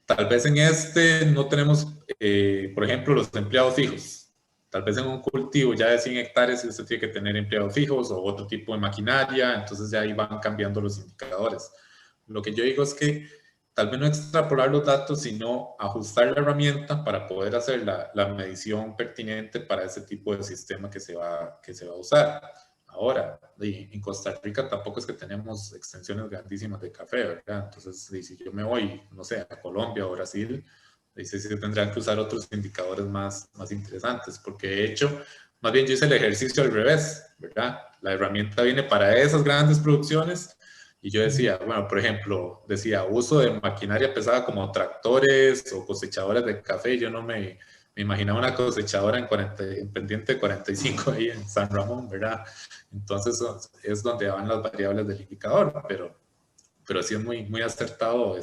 tal vez en no tenemos, por ejemplo, los empleados fijos. Tal vez en un cultivo ya de 100 hectáreas usted tiene que tener empleados fijos o otro tipo de maquinaria, entonces ya ahí van cambiando los indicadores. Lo que yo digo es que tal vez no extrapolar los datos, sino ajustar la herramienta para poder hacer la medición pertinente para ese tipo de sistema que se va a usar. Ahora, en Costa Rica tampoco es que tenemos extensiones grandísimas de café, ¿verdad? Entonces, si yo me voy, no sé, a Colombia o Brasil, dice si tendrían que usar otros indicadores más interesantes, porque de hecho, más bien yo hice el ejercicio al revés, ¿verdad? La herramienta viene para esas grandes producciones y yo decía, bueno, por ejemplo, decía uso de maquinaria pesada como tractores o cosechadoras de café. Yo no me imaginaba una cosechadora en pendiente de 45 ahí en San Ramón, ¿verdad? Entonces es donde van las variables del indicador, pero sí es muy acertado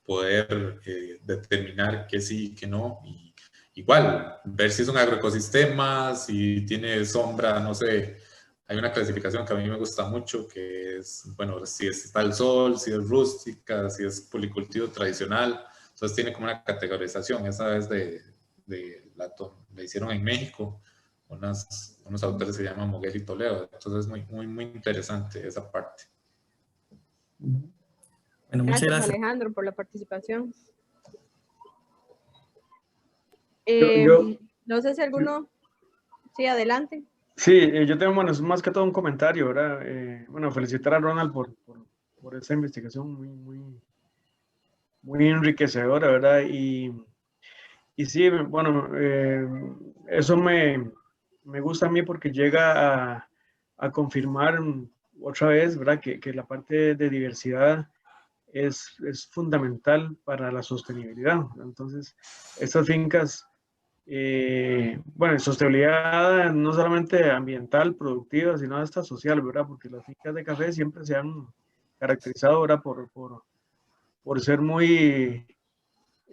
poder determinar que sí, que no. Y igual, ver si es un agroecosistema, si tiene sombra, no sé. Hay una clasificación que a mí me gusta mucho, que es, bueno, si está el sol, si es rústica, si es policultivo tradicional. Entonces tiene como una categorización. Esa es la hicieron en México. Unos autores se llaman Moguel y Toledo. Entonces es muy interesante esa parte. Bueno, muchas gracias. Alejandro, por la participación. No sé si alguno... Sí, adelante. Sí, yo tengo, bueno, es más que todo un comentario, ¿verdad? Bueno, felicitar a Ronald por esa investigación muy enriquecedora, ¿verdad? Y sí, bueno, eso me gusta a mí porque llega a confirmar otra vez, ¿verdad? Que la parte de diversidad es fundamental para la sostenibilidad. Entonces, estas fincas, bueno, sostenibilidad no solamente ambiental, productiva, sino hasta social, ¿verdad? Porque las fincas de café siempre se han caracterizado ahora por ser muy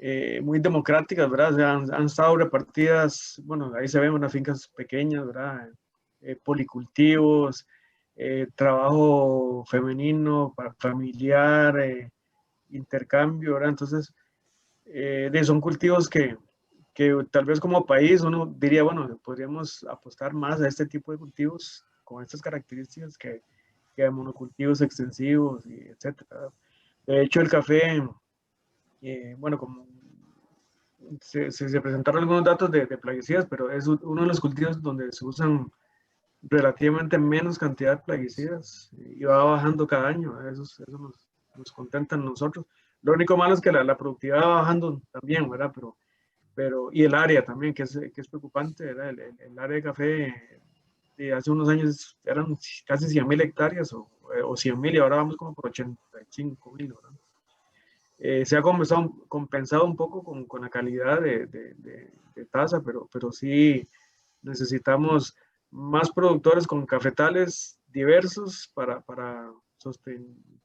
democráticas, ¿verdad? O sea, han estado repartidas, bueno, ahí se ven unas fincas pequeñas, ¿verdad? Policultivos, trabajo femenino, familiar, intercambio, ¿verdad? Entonces, son cultivos que tal vez como país uno diría, bueno, podríamos apostar más a este tipo de cultivos con estas características que a monocultivos extensivos, y etcétera. De hecho, el café, bueno, como se presentaron algunos datos de plaguicidas, pero es uno de los cultivos donde se usan relativamente menos cantidad de plaguicidas y va bajando cada año. Eso nos contenta a nosotros. Lo único malo es que la productividad va bajando también, ¿verdad? Y el área también, que es preocupante, ¿verdad? El área de café de hace unos años eran casi 100.000 hectáreas o 100.000 y ahora vamos como por 85.000, ¿verdad? Se ha compensado un poco con la calidad de tasa, pero sí necesitamos más productores con cafetales diversos para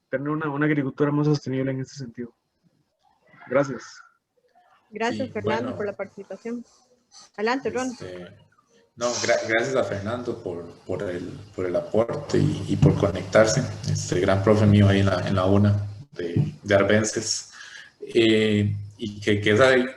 tener una agricultura más sostenible en este sentido. Gracias. Gracias, Sí, Fernando, bueno, por la participación. Adelante, Ron. No, gracias a Fernando por el aporte y por conectarse. Gran profe mío ahí en la UNA de Arbences. Y que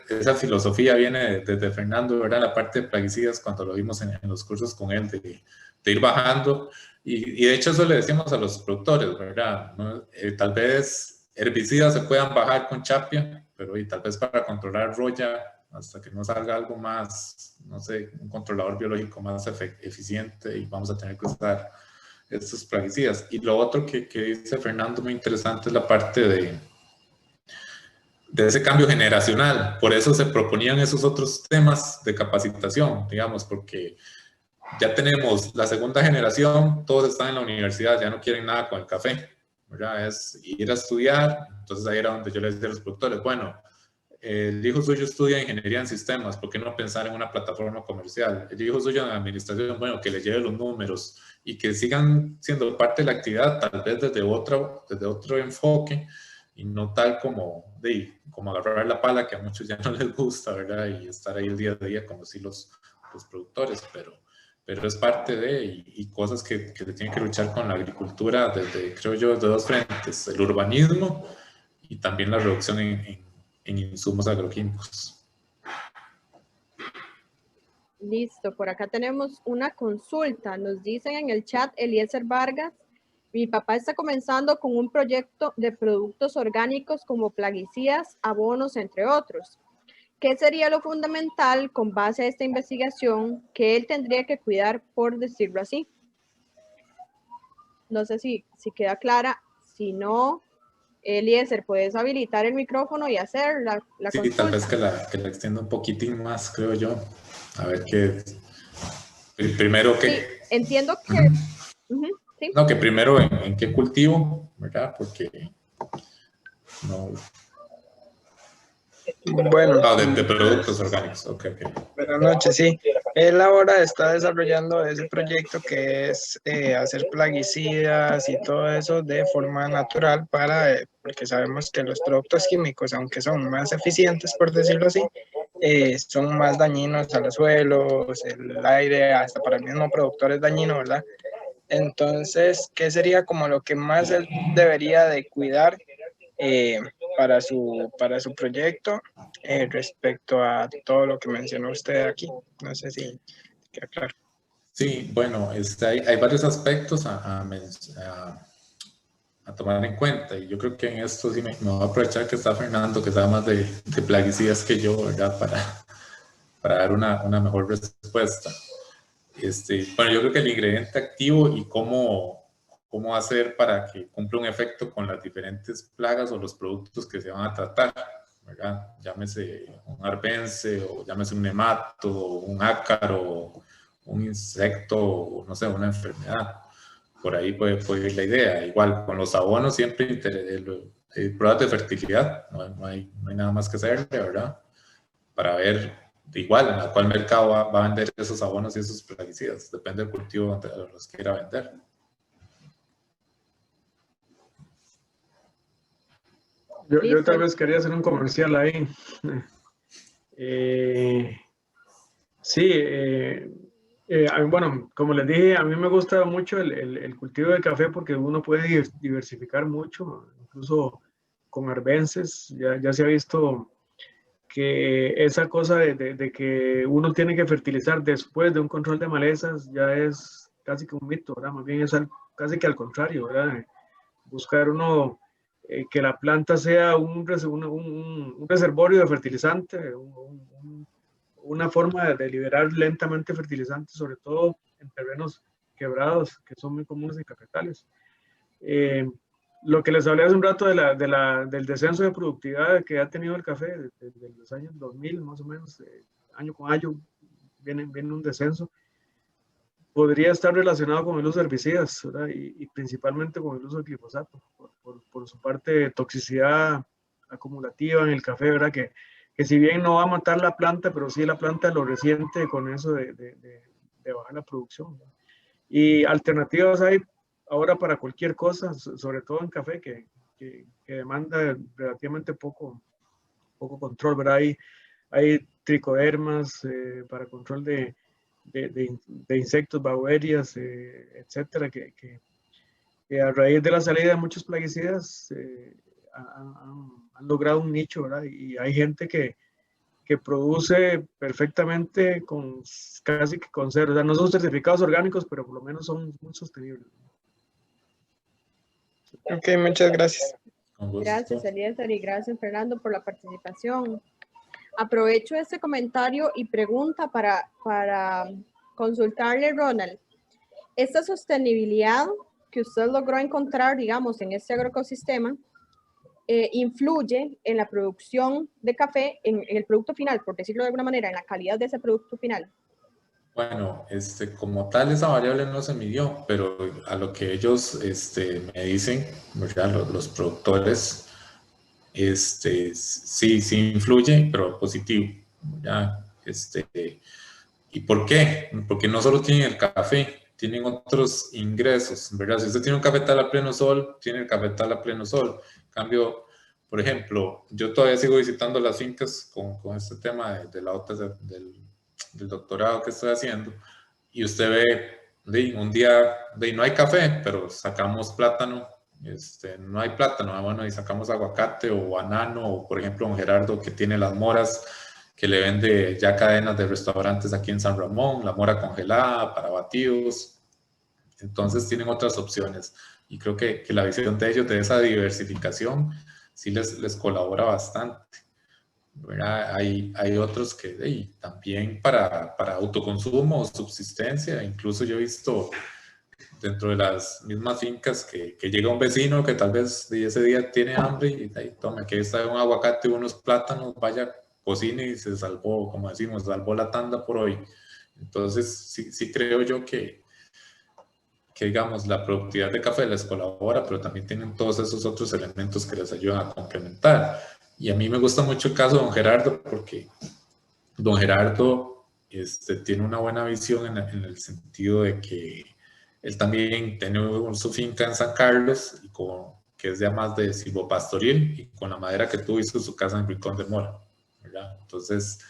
esa filosofía viene desde Fernando, ¿verdad? La parte de plaguicidas, cuando lo vimos en los cursos con él, de ir bajando. Y de hecho eso le decimos a los productores, ¿verdad? ¿No? Tal vez herbicidas se puedan bajar con chapia, pero tal vez para controlar roya, hasta que no salga algo más, no sé, un controlador biológico más eficiente, y vamos a tener que usar estos plaguicidas. Y lo otro que dice Fernando muy interesante es la parte de ese cambio generacional. Por eso se proponían esos otros temas de capacitación, digamos, porque ya tenemos la segunda generación, todos están en la universidad, ya no quieren nada con el café, ¿verdad? Es ir a estudiar. Entonces ahí era donde yo les decía a los productores, bueno, el hijo suyo estudia ingeniería en sistemas, ¿por qué no pensar en una plataforma comercial? El hijo suyo en administración, bueno, que le lleve los números y que sigan siendo parte de la actividad, tal vez desde otro enfoque, y no tal como agarrar la pala, que a muchos ya no les gusta, ¿verdad? Y estar ahí el día a día como si los productores, pero es parte y cosas que se tienen que luchar con la agricultura creo yo, de dos frentes: el urbanismo y también la reducción en insumos agroquímicos. Listo, por acá tenemos una consulta. Nos dicen en el chat, Eliezer Vargas: mi papá está comenzando con un proyecto de productos orgánicos como plaguicidas, abonos, entre otros. ¿Qué sería lo fundamental con base a esta investigación que él tendría que cuidar, por decirlo así? No sé si queda clara. Si no, Eliezer, puedes habilitar el micrófono y hacer la sí, consulta. Tal vez que la extienda un poquitín más, creo yo. A ver qué. Primero que. Sí, entiendo que. Sí. No, que primero en qué cultivo, ¿verdad? Porque. No. Bueno, No, de productos orgánicos. Ok. Buenas noches, sí. Él ahora está desarrollando ese proyecto que es hacer plaguicidas y todo eso de forma natural porque sabemos que los productos químicos, aunque son más eficientes, por decirlo así, son más dañinos a los suelos, el aire, hasta para el mismo productor es dañino, ¿verdad? Entonces, ¿qué sería como lo que más él debería de cuidar para su proyecto respecto a todo lo que mencionó usted aquí? No sé si queda claro. Sí, bueno, hay varios aspectos a tomar en cuenta, y yo creo que en esto sí me voy a aprovechar que está Fernando, que sabe más de plaguicidas que yo, ¿verdad? Para dar una mejor respuesta. Bueno, yo creo que el ingrediente activo y cómo hacer para que cumpla un efecto con las diferentes plagas o los productos que se van a tratar, ¿verdad? Llámese un arbence, o llámese un nemato, un ácaro, un insecto, no sé, una enfermedad. Por ahí puede ir la idea. Igual con los abonos, siempre pruebas de fertilidad, no hay nada más que hacerle, ¿verdad? Para ver igual en cuál mercado va a vender esos abonos y esos plaguicidas. Depende del cultivo donde los quiera vender. Yo tal vez quería hacer un comercial ahí. Sí, bueno, como les dije, a mí me gusta mucho el cultivo de café porque uno puede diversificar mucho, incluso con arbences. Ya se ha visto que esa cosa de que uno tiene que fertilizar después de un control de malezas ya es casi que un mito, ¿verdad? Más bien es casi que al contrario, ¿verdad? Buscar uno que la planta sea un reservorio de fertilizante, una forma de liberar lentamente fertilizante, sobre todo en terrenos quebrados, que son muy comunes en cafetales. Lo que les hablé hace un rato del descenso de productividad que ha tenido el café desde los años 2000, más o menos, año con año viene un descenso, podría estar relacionado con el uso de herbicidas, ¿verdad? Y principalmente con el uso de glifosato, por su parte de toxicidad acumulativa en el café, ¿verdad? Que si bien no va a matar la planta, pero sí la planta lo resiente con eso de bajar la producción, ¿verdad? Y alternativas hay ahora para cualquier cosa, sobre todo en café, que demanda relativamente poco control, ¿verdad? Hay tricodermas para control de insectos, bacterias, etcétera, que a raíz de la salida de muchos plaguicidas han logrado un nicho, ¿verdad? Y hay gente que produce perfectamente casi que con cero. O sea, no son certificados orgánicos, pero por lo menos son muy sostenibles. Ok, muchas gracias. Gracias, Eliezer, y gracias, Fernando, por la participación. Aprovecho este comentario y pregunta para consultarle, Ronald. Esta sostenibilidad que usted logró encontrar, digamos, en este agroecosistema, influye en la producción de café, en el producto final, por decirlo de alguna manera, en la calidad de ese producto final. Bueno, como tal esa variable no se midió, pero a lo que ellos me dicen, ¿verdad? Los productores, sí influye, pero positivo, ¿ya? ¿Y por qué? Porque no solo tienen el café, tienen otros ingresos, ¿verdad? Si usted tiene un cafetal a pleno sol, tiene el cafetal a pleno sol. En cambio, por ejemplo, yo todavía sigo visitando las fincas con este tema de la OTA del doctorado que estoy haciendo, y usted ve, un día no hay café, pero sacamos plátano, no hay plátano, bueno, y sacamos aguacate o banano, o por ejemplo don Gerardo que tiene las moras, que le vende ya cadenas de restaurantes aquí en San Ramón, la mora congelada para batidos. Entonces tienen otras opciones, y creo que la visión de ellos de esa diversificación sí les colabora bastante. Hay otros que también para autoconsumo o subsistencia. Incluso yo he visto dentro de las mismas fincas que llega un vecino que tal vez ese día tiene hambre y ahí tome, aquí está un aguacate, unos plátanos, vaya, cocine y se salvó, como decimos, salvó la tanda por hoy. Entonces sí creo yo que digamos la productividad de café les colabora, pero también tienen todos esos otros elementos que les ayudan a complementar. Y a mí me gusta mucho el caso de don Gerardo, porque don Gerardo tiene una buena visión en el sentido de que él también tiene su finca en San Carlos, que es ya más de silvopastoril, y con la madera que tuvo hizo su casa en Rincón de Mora, ¿verdad? Entonces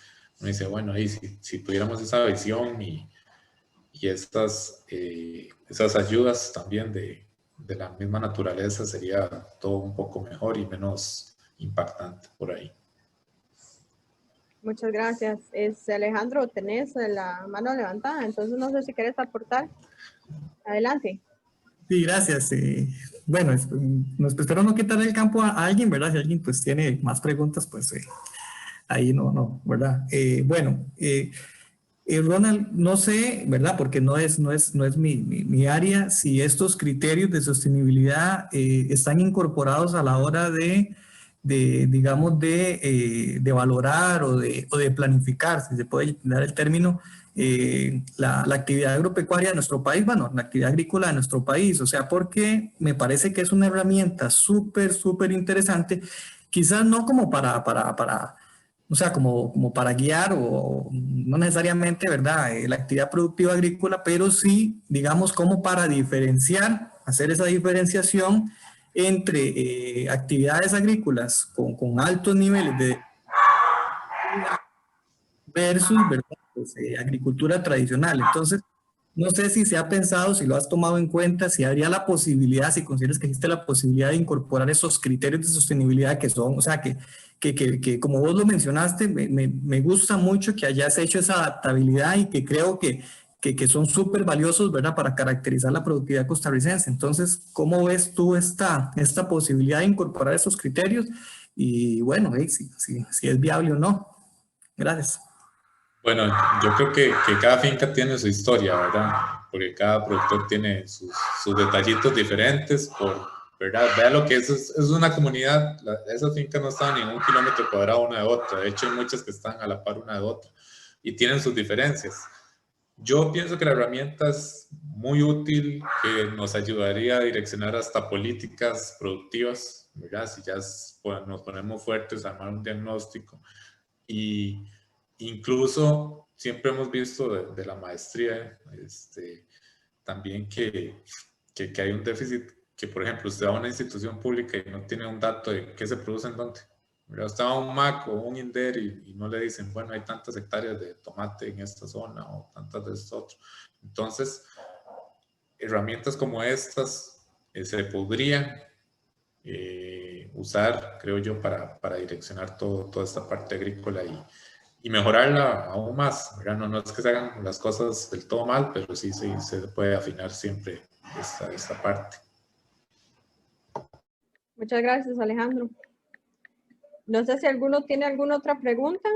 uno dice, bueno, ahí si tuviéramos esa visión y esas ayudas también de la misma naturaleza, sería todo un poco mejor y menos impactante por ahí. Muchas gracias. Alejandro, tenés la mano levantada, entonces no sé si quieres aportar. Adelante. Sí, gracias. Bueno, espero no quitarle el campo a alguien, ¿verdad? Si alguien pues tiene más preguntas, pues ahí no, ¿verdad? Bueno, Ronald, no sé, ¿verdad? Porque no es mi área, si estos criterios de sostenibilidad están incorporados a la hora de valorar o de planificar, si se puede dar el término, la actividad agropecuaria de nuestro país, bueno, la actividad agrícola de nuestro país, o sea, porque me parece que es una herramienta súper interesante, quizás no como o sea, como para guiar o no necesariamente, ¿verdad? La actividad productiva agrícola, pero sí, digamos, como para diferenciar, hacer esa diferenciación entre actividades agrícolas con altos niveles de versus, ¿verdad? Pues, agricultura tradicional. Entonces, no sé si se ha pensado, si lo has tomado en cuenta, si habría la posibilidad, si consideras que existe la posibilidad de incorporar esos criterios de sostenibilidad que son, o sea, que como vos lo mencionaste, me gusta mucho que hayas hecho esa adaptabilidad y que creo que que son súper valiosos, ¿verdad? Para caracterizar la productividad costarricense. Entonces, ¿cómo ves tú esta posibilidad de incorporar esos criterios? Y bueno, si es viable o no. Gracias. Bueno, yo creo que cada finca tiene su historia, ¿verdad? Porque cada productor tiene sus detallitos diferentes, ¿verdad? Vea lo que es una comunidad, esas fincas no están ni en 1 kilómetro cuadrado una de otra, de hecho hay muchas que están a la par una de otra y tienen sus diferencias. Yo pienso que la herramienta es muy útil, que nos ayudaría a direccionar hasta políticas productivas, ¿verdad? Si ya pues, nos ponemos fuertes a armar un diagnóstico. Y incluso siempre hemos visto de la maestría también que hay un déficit, que por ejemplo usted va a una institución pública y no tiene un dato de qué se produce en dónde. Usted va a un MAC o un INDER y no le dicen, bueno, hay tantas hectáreas de tomate en esta zona o tantas de esto otro. Entonces, herramientas como estas se podrían usar, creo yo, para direccionar toda esta parte agrícola y mejorarla aún más, ¿verdad? No es que se hagan las cosas del todo mal, pero sí se puede afinar siempre esta parte. Muchas gracias, Alejandro. No sé si alguno tiene alguna otra pregunta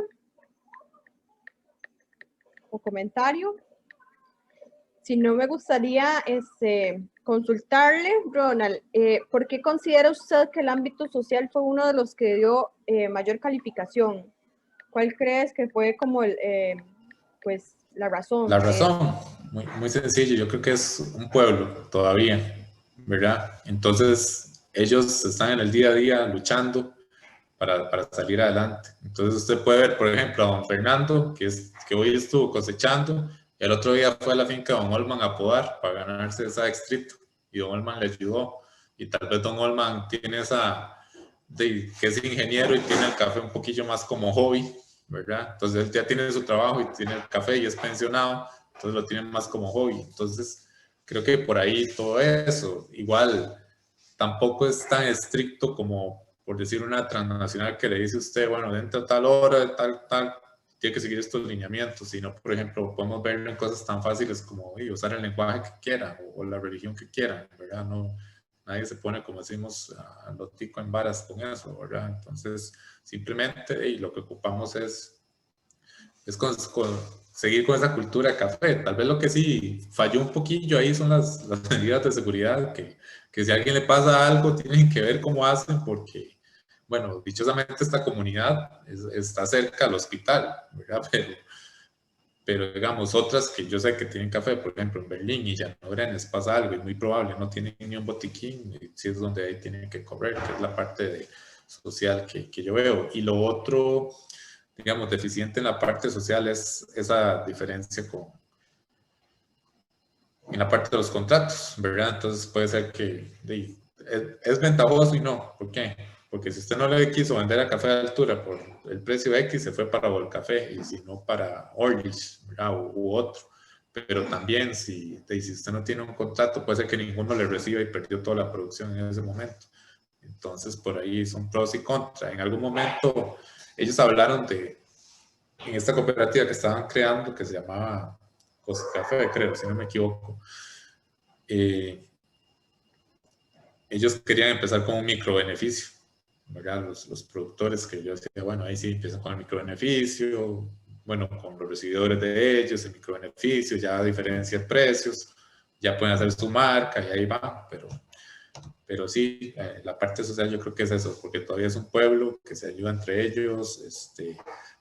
o comentario. Si no, me gustaría consultarle, Ronald, ¿por qué considera usted que el ámbito social fue uno de los que dio mayor calificación? ¿Cuál crees que fue como pues, la razón? La razón, muy sencillo, yo creo que es un pueblo todavía, ¿verdad? Entonces, ellos están en el día a día luchando para salir adelante. Entonces, usted puede ver, por ejemplo, a don Fernando, que hoy estuvo cosechando, y el otro día fue a la finca de don Olman a podar para ganarse esa extrito, y don Olman le ayudó. Y tal vez don Olman tiene que es ingeniero y tiene el café un poquillo más como hobby, ¿verdad? Entonces él ya tiene su trabajo y tiene el café y es pensionado, entonces lo tiene más como hobby. Entonces creo que por ahí todo eso, igual tampoco es tan estricto como, por decir, una transnacional que le dice a usted, bueno, dentro de tal hora, tal, tiene que seguir estos lineamientos, sino, por ejemplo, podemos verlo en cosas tan fáciles como usar el lenguaje que quieran o la religión que quieran, ¿verdad? Nadie se pone, como decimos, a lo tico en varas con eso, ¿verdad? Entonces, simplemente lo que ocupamos es seguir con esa cultura de café. Tal vez lo que sí falló un poquillo ahí son las medidas de seguridad, que si a alguien le pasa algo, tienen que ver cómo hacen, porque, bueno, dichosamente esta comunidad está cerca al hospital, ¿verdad? Pero digamos, otras que yo sé que tienen café, por ejemplo, en Berlín y Llano-Brenes pasa algo y muy probable no tienen ni un botiquín, si es donde ahí tienen que correr, que es la parte social que yo veo. Y lo otro, digamos, deficiente en la parte social es esa diferencia en la parte de los contratos, ¿verdad? Entonces puede ser que es ventajoso y no. ¿Por qué? Porque si usted no le quiso vender a Café de Altura por el precio X, se fue para Volcafé y si no para Orlich, ¿verdad? U otro. Pero también si usted no tiene un contrato, puede ser que ninguno le reciba y perdió toda la producción en ese momento. Entonces por ahí son pros y contras. En algún momento ellos hablaron en esta cooperativa que estaban creando, que se llamaba Café, creo, si no me equivoco. Ellos querían empezar con un microbeneficio, ¿verdad? Los productores, que yo decía, bueno, ahí sí empiezan con el microbeneficio, bueno, con los recibidores de ellos, el microbeneficio, ya diferencia precios, ya pueden hacer su marca y ahí va, pero sí, la parte social yo creo que es eso, porque todavía es un pueblo que se ayuda entre ellos,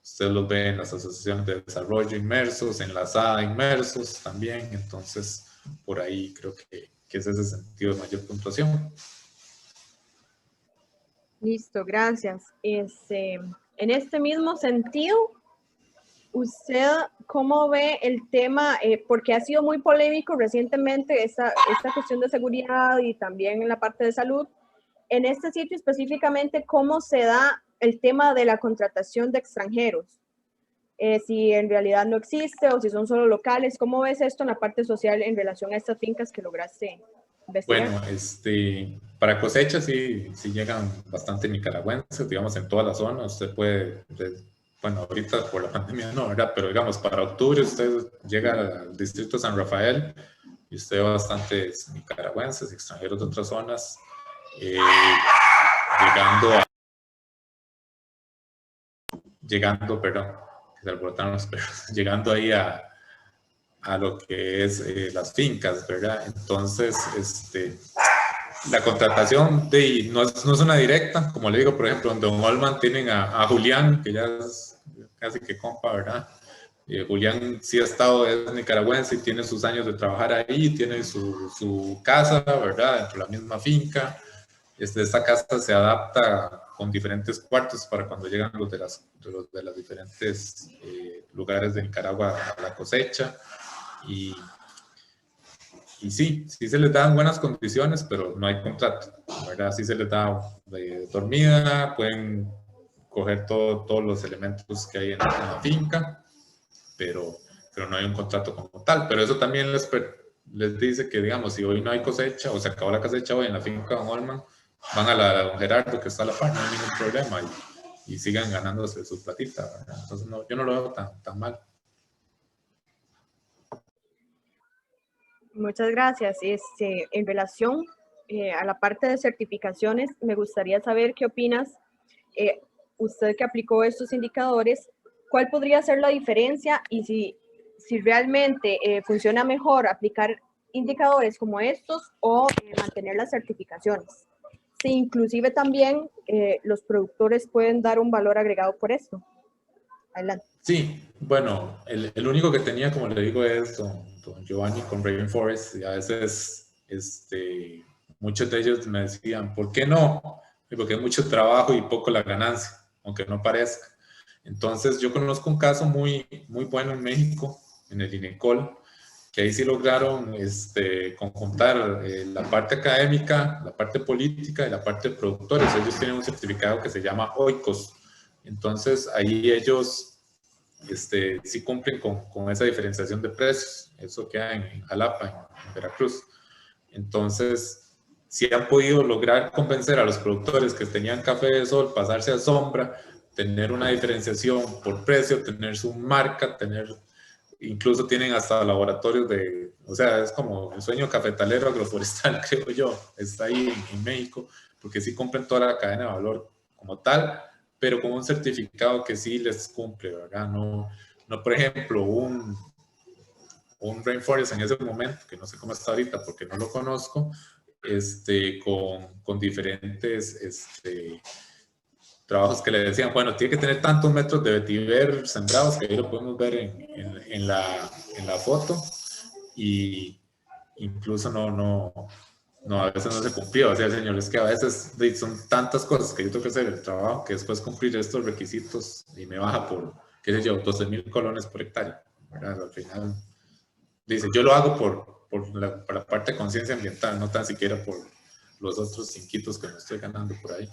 ustedes los ven en las asociaciones de desarrollo inmersos, en la SADA inmersos también, entonces por ahí creo que es ese sentido de mayor puntuación. Listo, gracias. En este mismo sentido, ¿usted cómo ve el tema? Porque ha sido muy polémico recientemente esta cuestión de seguridad y también en la parte de salud. En este sitio específicamente, ¿cómo se da el tema de la contratación de extranjeros? Si en realidad no existe o si son solo locales. ¿Cómo ves esto en la parte social en relación a estas fincas que lograste investigar? Bueno, para cosechas sí llegan bastante nicaragüenses, digamos, en toda la zona. Usted puede bueno, ahorita por la pandemia no, ¿verdad? Pero digamos, para octubre usted llega al distrito San Rafael y usted ve bastantes nicaragüenses, extranjeros de otras zonas, llegando ahí a lo que es las fincas, ¿verdad? Entonces, la contratación no es una directa, como le digo, por ejemplo, en Don Olman tienen a Julián, que ya es casi que compa, ¿verdad? Julián sí ha estado, es nicaragüense y tiene sus años de trabajar ahí, tiene su casa, ¿verdad? Dentro de la misma finca. Esta casa se adapta con diferentes cuartos para cuando llegan los de las diferentes lugares de Nicaragua a la cosecha. Y sí se les dan buenas condiciones, pero no hay contrato, ¿verdad? Sí se les da dormida, pueden coger todos los elementos que hay en la finca, pero no hay un contrato como tal. Pero eso también les dice que, digamos, si hoy no hay cosecha o se acabó la cosecha hoy en la finca Don Olman, van a la de Don Gerardo, que está a la par, no hay ningún problema, y sigan ganándose su platita, ¿verdad? Entonces yo no lo veo tan mal. Muchas gracias. En relación a la parte de certificaciones, me gustaría saber qué opinas, usted que aplicó estos indicadores, ¿cuál podría ser la diferencia y si realmente funciona mejor aplicar indicadores como estos o mantener las certificaciones? Si inclusive también los productores pueden dar un valor agregado por esto. Adelante. Sí, bueno, el único que tenía, como le digo, es don Giovanni con Rainforest, y a veces muchos de ellos me decían, ¿por qué no? Porque hay mucho trabajo y poco la ganancia, aunque no parezca. Entonces yo conozco un caso muy bueno en México, en el INECOL, que ahí sí lograron conjuntar la parte académica, la parte política y la parte de productores. Ellos tienen un certificado que se llama OICOS. Entonces ahí ellos sí cumplen con esa diferenciación de precios. Eso queda en Jalapa, en Veracruz. Entonces, sí han podido lograr convencer a los productores que tenían café de sol, pasarse a sombra, tener una diferenciación por precio, tener su marca, incluso tienen hasta laboratorios o sea, es como el sueño cafetalero agroforestal, creo yo, está ahí en México, porque sí cumplen toda la cadena de valor como tal, pero con un certificado que sí les cumple, ¿verdad? No por ejemplo, un Rainforest en ese momento, que no sé cómo está ahorita porque no lo conozco, con diferentes trabajos que le decían, bueno, tiene que tener tantos metros de vetiver sembrados, que ahí lo podemos ver en la foto, y incluso a veces no se cumplió. O sea, señores, que a veces son tantas cosas que yo tengo que hacer el trabajo que después cumplir estos requisitos y me baja por, qué sé yo, 12,000 colones por hectárea, ¿verdad? Al final, dice, yo lo hago por la parte de conciencia ambiental, no tan siquiera por los otros cinquitos que me estoy ganando por ahí.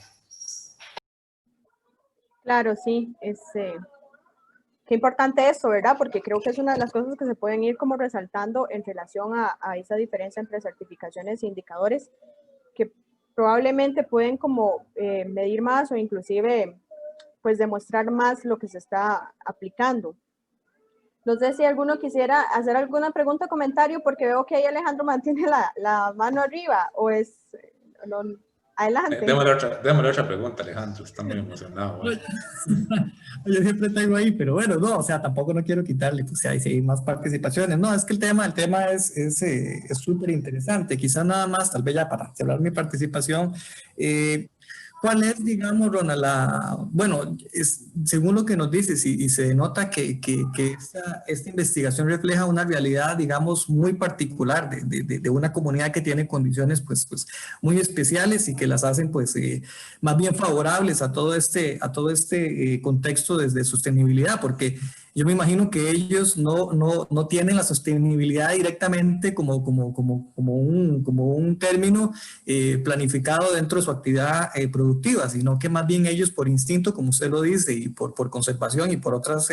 Claro, sí. Qué importante eso, ¿verdad? Porque creo que es una de las cosas que se pueden ir como resaltando en relación a esa diferencia entre certificaciones e indicadores, que probablemente pueden como medir más o inclusive pues demostrar más lo que se está aplicando. No sé si alguno quisiera hacer alguna pregunta o comentario, porque veo que ahí Alejandro mantiene la mano arriba, o es... Adelante. Démosle otra pregunta, Alejandro, está muy emocionado. ¿Vale? Yo siempre tengo ahí, pero bueno, no, o sea, tampoco no quiero quitarle, pues ahí sí hay más participaciones. No, es que el tema es súper interesante. Quizás nada más, tal vez ya para cerrar mi participación, ¿cuál es, digamos, Ronald, bueno, según lo que nos dices y se nota que esta investigación refleja una realidad, digamos, muy particular de una comunidad que tiene condiciones, pues muy especiales y que las hacen, pues, más bien favorables a todo este contexto desde sostenibilidad, porque yo me imagino que ellos no tienen la sostenibilidad directamente como un término planificado dentro de su actividad productiva, sino que más bien ellos por instinto, como usted lo dice, y por conservación y por otras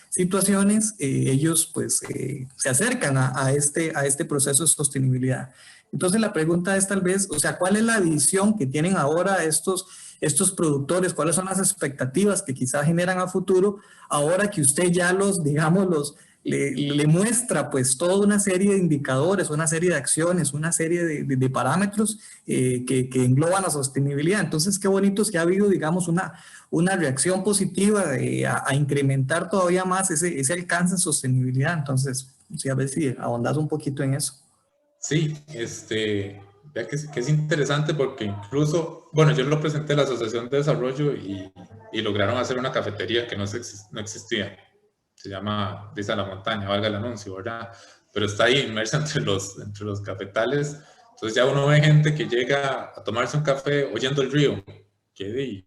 situaciones, ellos pues se acercan a este proceso de sostenibilidad. Entonces la pregunta es tal vez, o sea, ¿cuál es la visión que tienen ahora estos estos productores, cuáles son las expectativas que quizás generan a futuro, ahora que usted ya le muestra pues toda una serie de indicadores, una serie de acciones, una serie de parámetros que engloban la sostenibilidad. Entonces, qué bonito es que ha habido, digamos, una reacción positiva a incrementar todavía más ese alcance en sostenibilidad. Entonces, sí, a ver si ahondas un poquito en eso. Sí, vea que es interesante porque incluso, bueno, yo lo presenté a la Asociación de Desarrollo y lograron hacer una cafetería que no existía. Se llama Brisa la Montaña, valga el anuncio, ¿verdad? Pero está ahí inmersa entre los cafetales. Entonces ya uno ve gente que llega a tomarse un café oyendo el río, que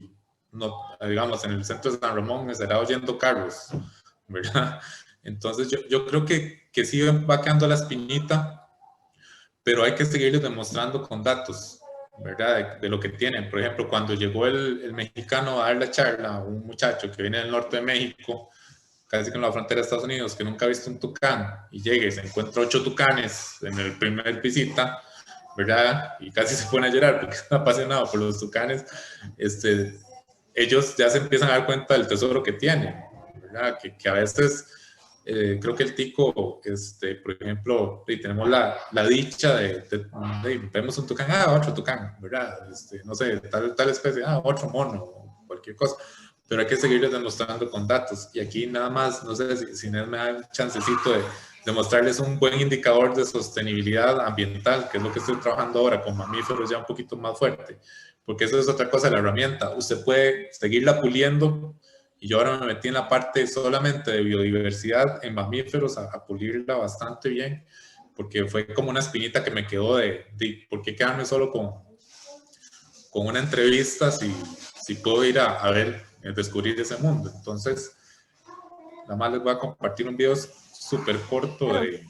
no, digamos, en el centro de San Ramón estará oyendo carros, ¿verdad? Entonces yo creo que sí va quedando la espinita, pero hay que seguirles demostrando con datos, ¿verdad? De lo que tienen. Por ejemplo, cuando llegó el mexicano a dar la charla, un muchacho que viene del norte de México, casi con la frontera de Estados Unidos, que nunca ha visto un tucán, y llega y se encuentra 8 tucanes en el primer visita, ¿verdad? Y casi se pone a llorar porque está apasionado por los tucanes. Ellos ya se empiezan a dar cuenta del tesoro que tienen, ¿verdad? Que a veces, creo que el tico, por ejemplo, tenemos la dicha de vemos un tucán, otro tucán, ¿verdad? No sé, tal especie, otro mono, cualquier cosa. Pero hay que seguirles demostrando con datos. Y aquí nada más, no sé si Inés me da un chancecito de mostrarles un buen indicador de sostenibilidad ambiental, que es lo que estoy trabajando ahora con mamíferos ya un poquito más fuerte, porque eso es otra cosa de la herramienta. Usted puede seguirla puliendo, y yo ahora me metí en la parte solamente de biodiversidad en mamíferos a pulirla bastante bien, porque fue como una espinita que me quedó de ¿por qué quedarme solo con una entrevista si puedo ir a ver, descubrir ese mundo? Entonces, nada más les voy a compartir un video súper corto de...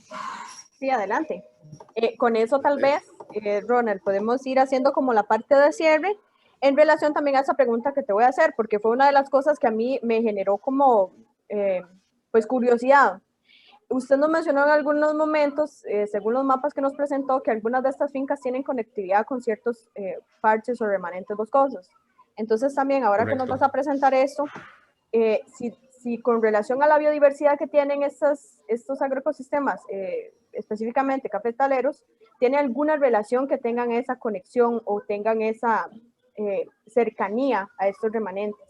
Sí, adelante. Con eso tal vez, Ronald, podemos ir haciendo como la parte de cierre en relación también a esa pregunta que te voy a hacer, porque fue una de las cosas que a mí me generó como, pues, curiosidad. Usted nos mencionó en algunos momentos, según los mapas que nos presentó, que algunas de estas fincas tienen conectividad con ciertos parches o remanentes boscosos. Entonces también, ahora Correcto. que nos vas a presentar esto, si con relación a la biodiversidad que tienen estos agroecosistemas, específicamente cafetaleros, ¿tiene alguna relación que tengan esa conexión o tengan esa cercanía a estos remanentes?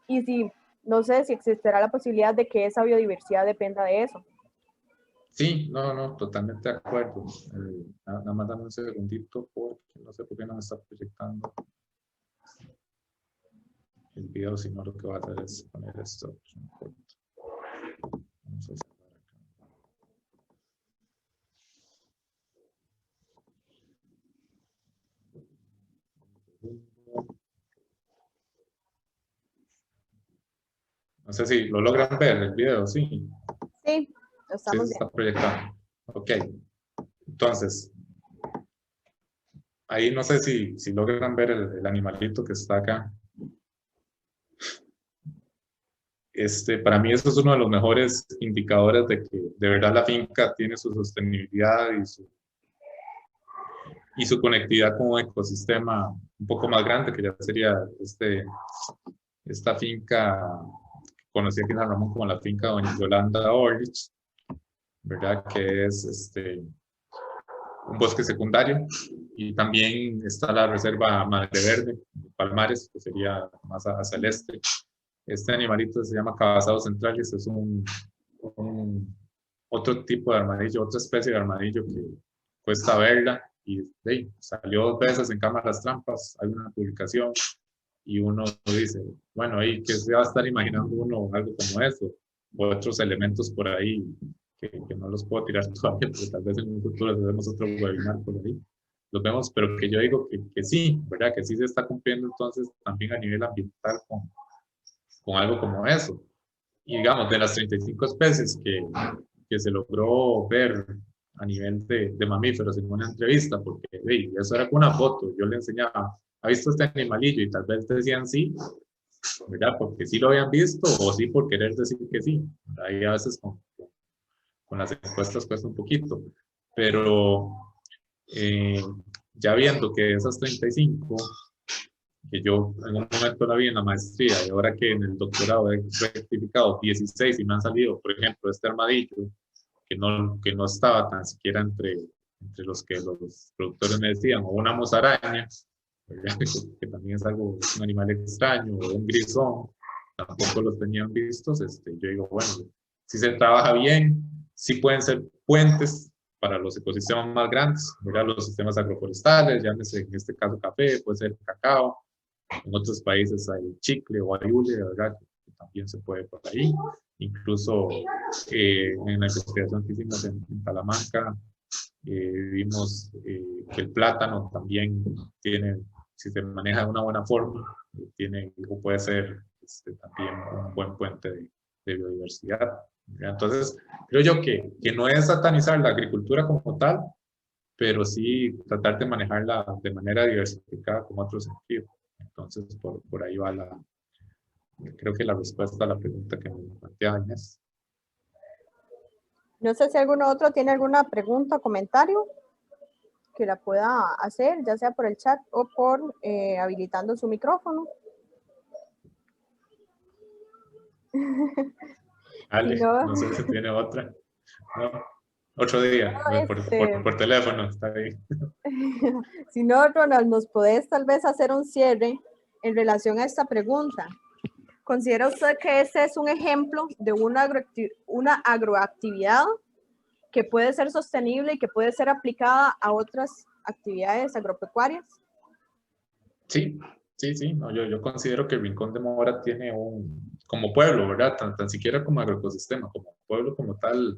Y si, no sé, si existirá la posibilidad de que esa biodiversidad dependa de eso. Sí, no, totalmente de acuerdo. Nada más dame un segundito porque no sé por qué no me está proyectando el video, sino lo que voy a hacer es poner esto. Vamos a cerrar acá. No sé si lo logran ver el video, sí. Sí, lo estamos Sí, se está proyectando. Ok. Entonces, ahí no sé si logran ver el animalito que está acá. Para mí eso es uno de los mejores indicadores de que de verdad la finca tiene su sostenibilidad y su conectividad con un ecosistema un poco más grande, que ya sería esta finca conocida aquí en San Ramón como la finca Doña Yolanda Orlich, ¿verdad? Que es un bosque secundario, y también está la reserva Madre Verde, Palmares, que sería más hacia el este. Este animalito se llama cabazado centralis, es otro tipo de armadillo, otra especie de armadillo que cuesta verla, y salió 2 veces en cámaras trampas. Hay una publicación y uno dice, bueno, ¿y qué se va a estar imaginando uno algo como eso? O otros elementos por ahí que no los puedo tirar todavía, pero tal vez en un futuro hacemos otro webinar por ahí. Los vemos, pero que yo digo que sí, ¿verdad? Que sí se está cumpliendo entonces también a nivel ambiental con algo como eso. Y digamos, de las 35 especies que se logró ver a nivel de mamíferos en una entrevista, porque eso era con una foto, yo le enseñaba, ¿ha visto este animalillo? Y tal vez decían sí, ¿verdad? Porque sí lo habían visto, o sí por querer decir que sí. Ahí a veces con las encuestas cuesta un poquito, pero ya viendo que esas 35 que yo en un momento la vi en la maestría y ahora que en el doctorado he rectificado 16 y me han salido, por ejemplo, este armadillo, que no estaba tan siquiera entre los que los productores me decían, o una musaraña, que también es algo, un animal extraño, o un grisón, tampoco los tenían vistos. Yo digo, bueno, si se trabaja bien, sí pueden ser puentes para los ecosistemas más grandes, ¿verdad? Los sistemas agroforestales, llámese en este caso café, puede ser cacao, en otros países hay chicle o hay hule, ¿verdad? Que también se puede por ahí. Incluso en la investigación que hicimos en Talamanca, vimos que el plátano también tiene, si se maneja de una buena forma, tiene o puede ser también un buen puente de biodiversidad. Entonces, creo yo que no es satanizar la agricultura como tal, pero sí tratar de manejarla de manera diversificada con otro sentido. Entonces, por ahí va creo que la respuesta a la pregunta que me planteaba Inés. No sé si alguno otro tiene alguna pregunta o comentario que la pueda hacer, ya sea por el chat o por habilitando su micrófono. Ale, Si no, no sé si tiene otra. No, otro día, por teléfono, está bien. Si no, Ronald, ¿nos podés tal vez hacer un cierre en relación a esta pregunta? ¿Considera usted que este es un ejemplo de una agroactividad que puede ser sostenible y que puede ser aplicada a otras actividades agropecuarias? Sí, sí, sí. No, yo considero que el Rincón de Mora tiene como pueblo, ¿verdad? Tan siquiera como agroecosistema, como pueblo como tal,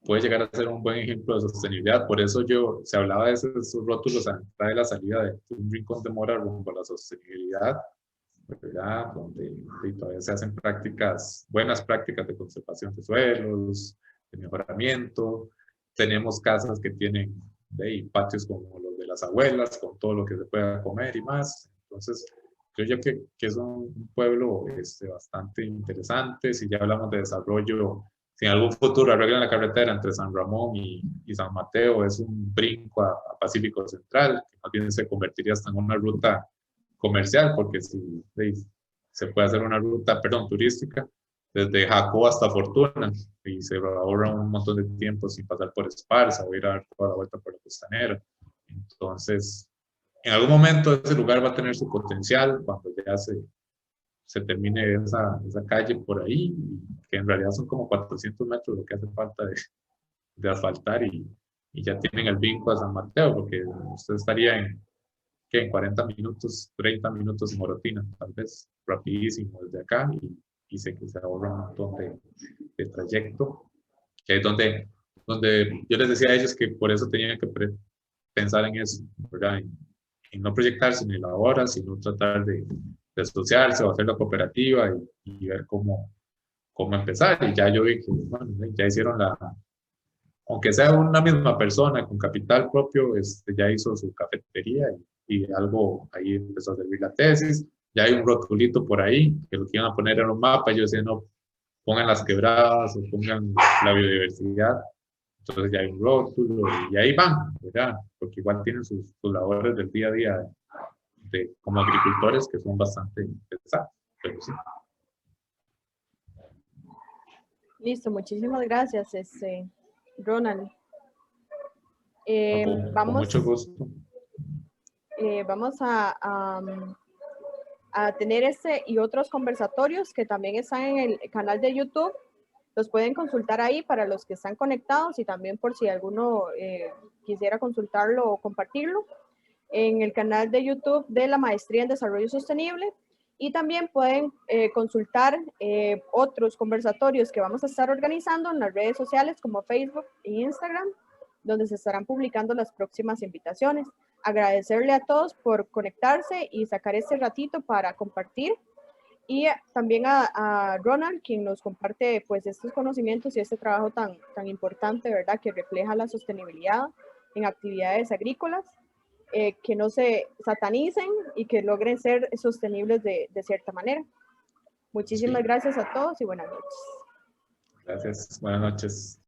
puede llegar a ser un buen ejemplo de sostenibilidad. Por eso se hablaba de esos rótulos a la entrada y la salida de un Rincón de Mora rumbo a la sostenibilidad, ¿verdad? Donde todavía se hacen buenas prácticas de conservación de suelos, de mejoramiento. Tenemos casas que tienen patios como los de las abuelas, con todo lo que se pueda comer y más. Entonces, creo yo que es un pueblo bastante interesante. Si ya hablamos de desarrollo, si en algún futuro arreglan la carretera entre San Ramón y San Mateo, es un brinco a Pacífico Central, que más bien se convertiría hasta en una ruta comercial, porque si se puede hacer una ruta, turística, desde Jacó hasta Fortuna, y se ahorra un montón de tiempo sin pasar por Esparza o ir a dar toda la vuelta por la costanera. Entonces, en algún momento ese lugar va a tener su potencial cuando ya se termine esa calle por ahí, que en realidad son como 400 metros lo que hace falta de asfaltar, y ya tienen el vinco a San Mateo, porque usted estaría en 40 minutos, 30 minutos en Orotina, tal vez, rapidísimo desde acá, y sé que se ahorra un montón de trayecto, que es donde yo les decía a ellos que por eso tenían que pensar en eso, ¿verdad? En no proyectarse ni la hora, sino tratar de asociarse o hacer la cooperativa y ver cómo empezar. Y ya yo vi que, bueno, ya hicieron aunque sea una misma persona con capital propio, ya hizo su cafetería y algo ahí empezó a servir la tesis. Ya hay un rotulito por ahí que lo que iban a poner en un mapa. Yo decía, no, pongan las quebradas o pongan la biodiversidad. Entonces ya hay un rótulo y ahí van, ¿verdad? Porque igual tienen sus labores del día a día como agricultores que son bastante interesantes. Pero sí. Listo, muchísimas gracias, Ronald. Con mucho gusto. Vamos a tener este y otros conversatorios que también están en el canal de YouTube. Los pueden consultar ahí para los que están conectados y también por si alguno quisiera consultarlo o compartirlo en el canal de YouTube de la Maestría en Desarrollo Sostenible. Y también pueden consultar otros conversatorios que vamos a estar organizando en las redes sociales como Facebook e Instagram, donde se estarán publicando las próximas invitaciones. Agradecerle a todos por conectarse y sacar este ratito para compartir. Y también a Ronald, quien nos comparte pues estos conocimientos y este trabajo tan importante, ¿verdad? Que refleja la sostenibilidad en actividades agrícolas, que no se satanicen y que logren ser sostenibles de cierta manera. Muchísimas gracias a todos y buenas noches. Gracias, buenas noches.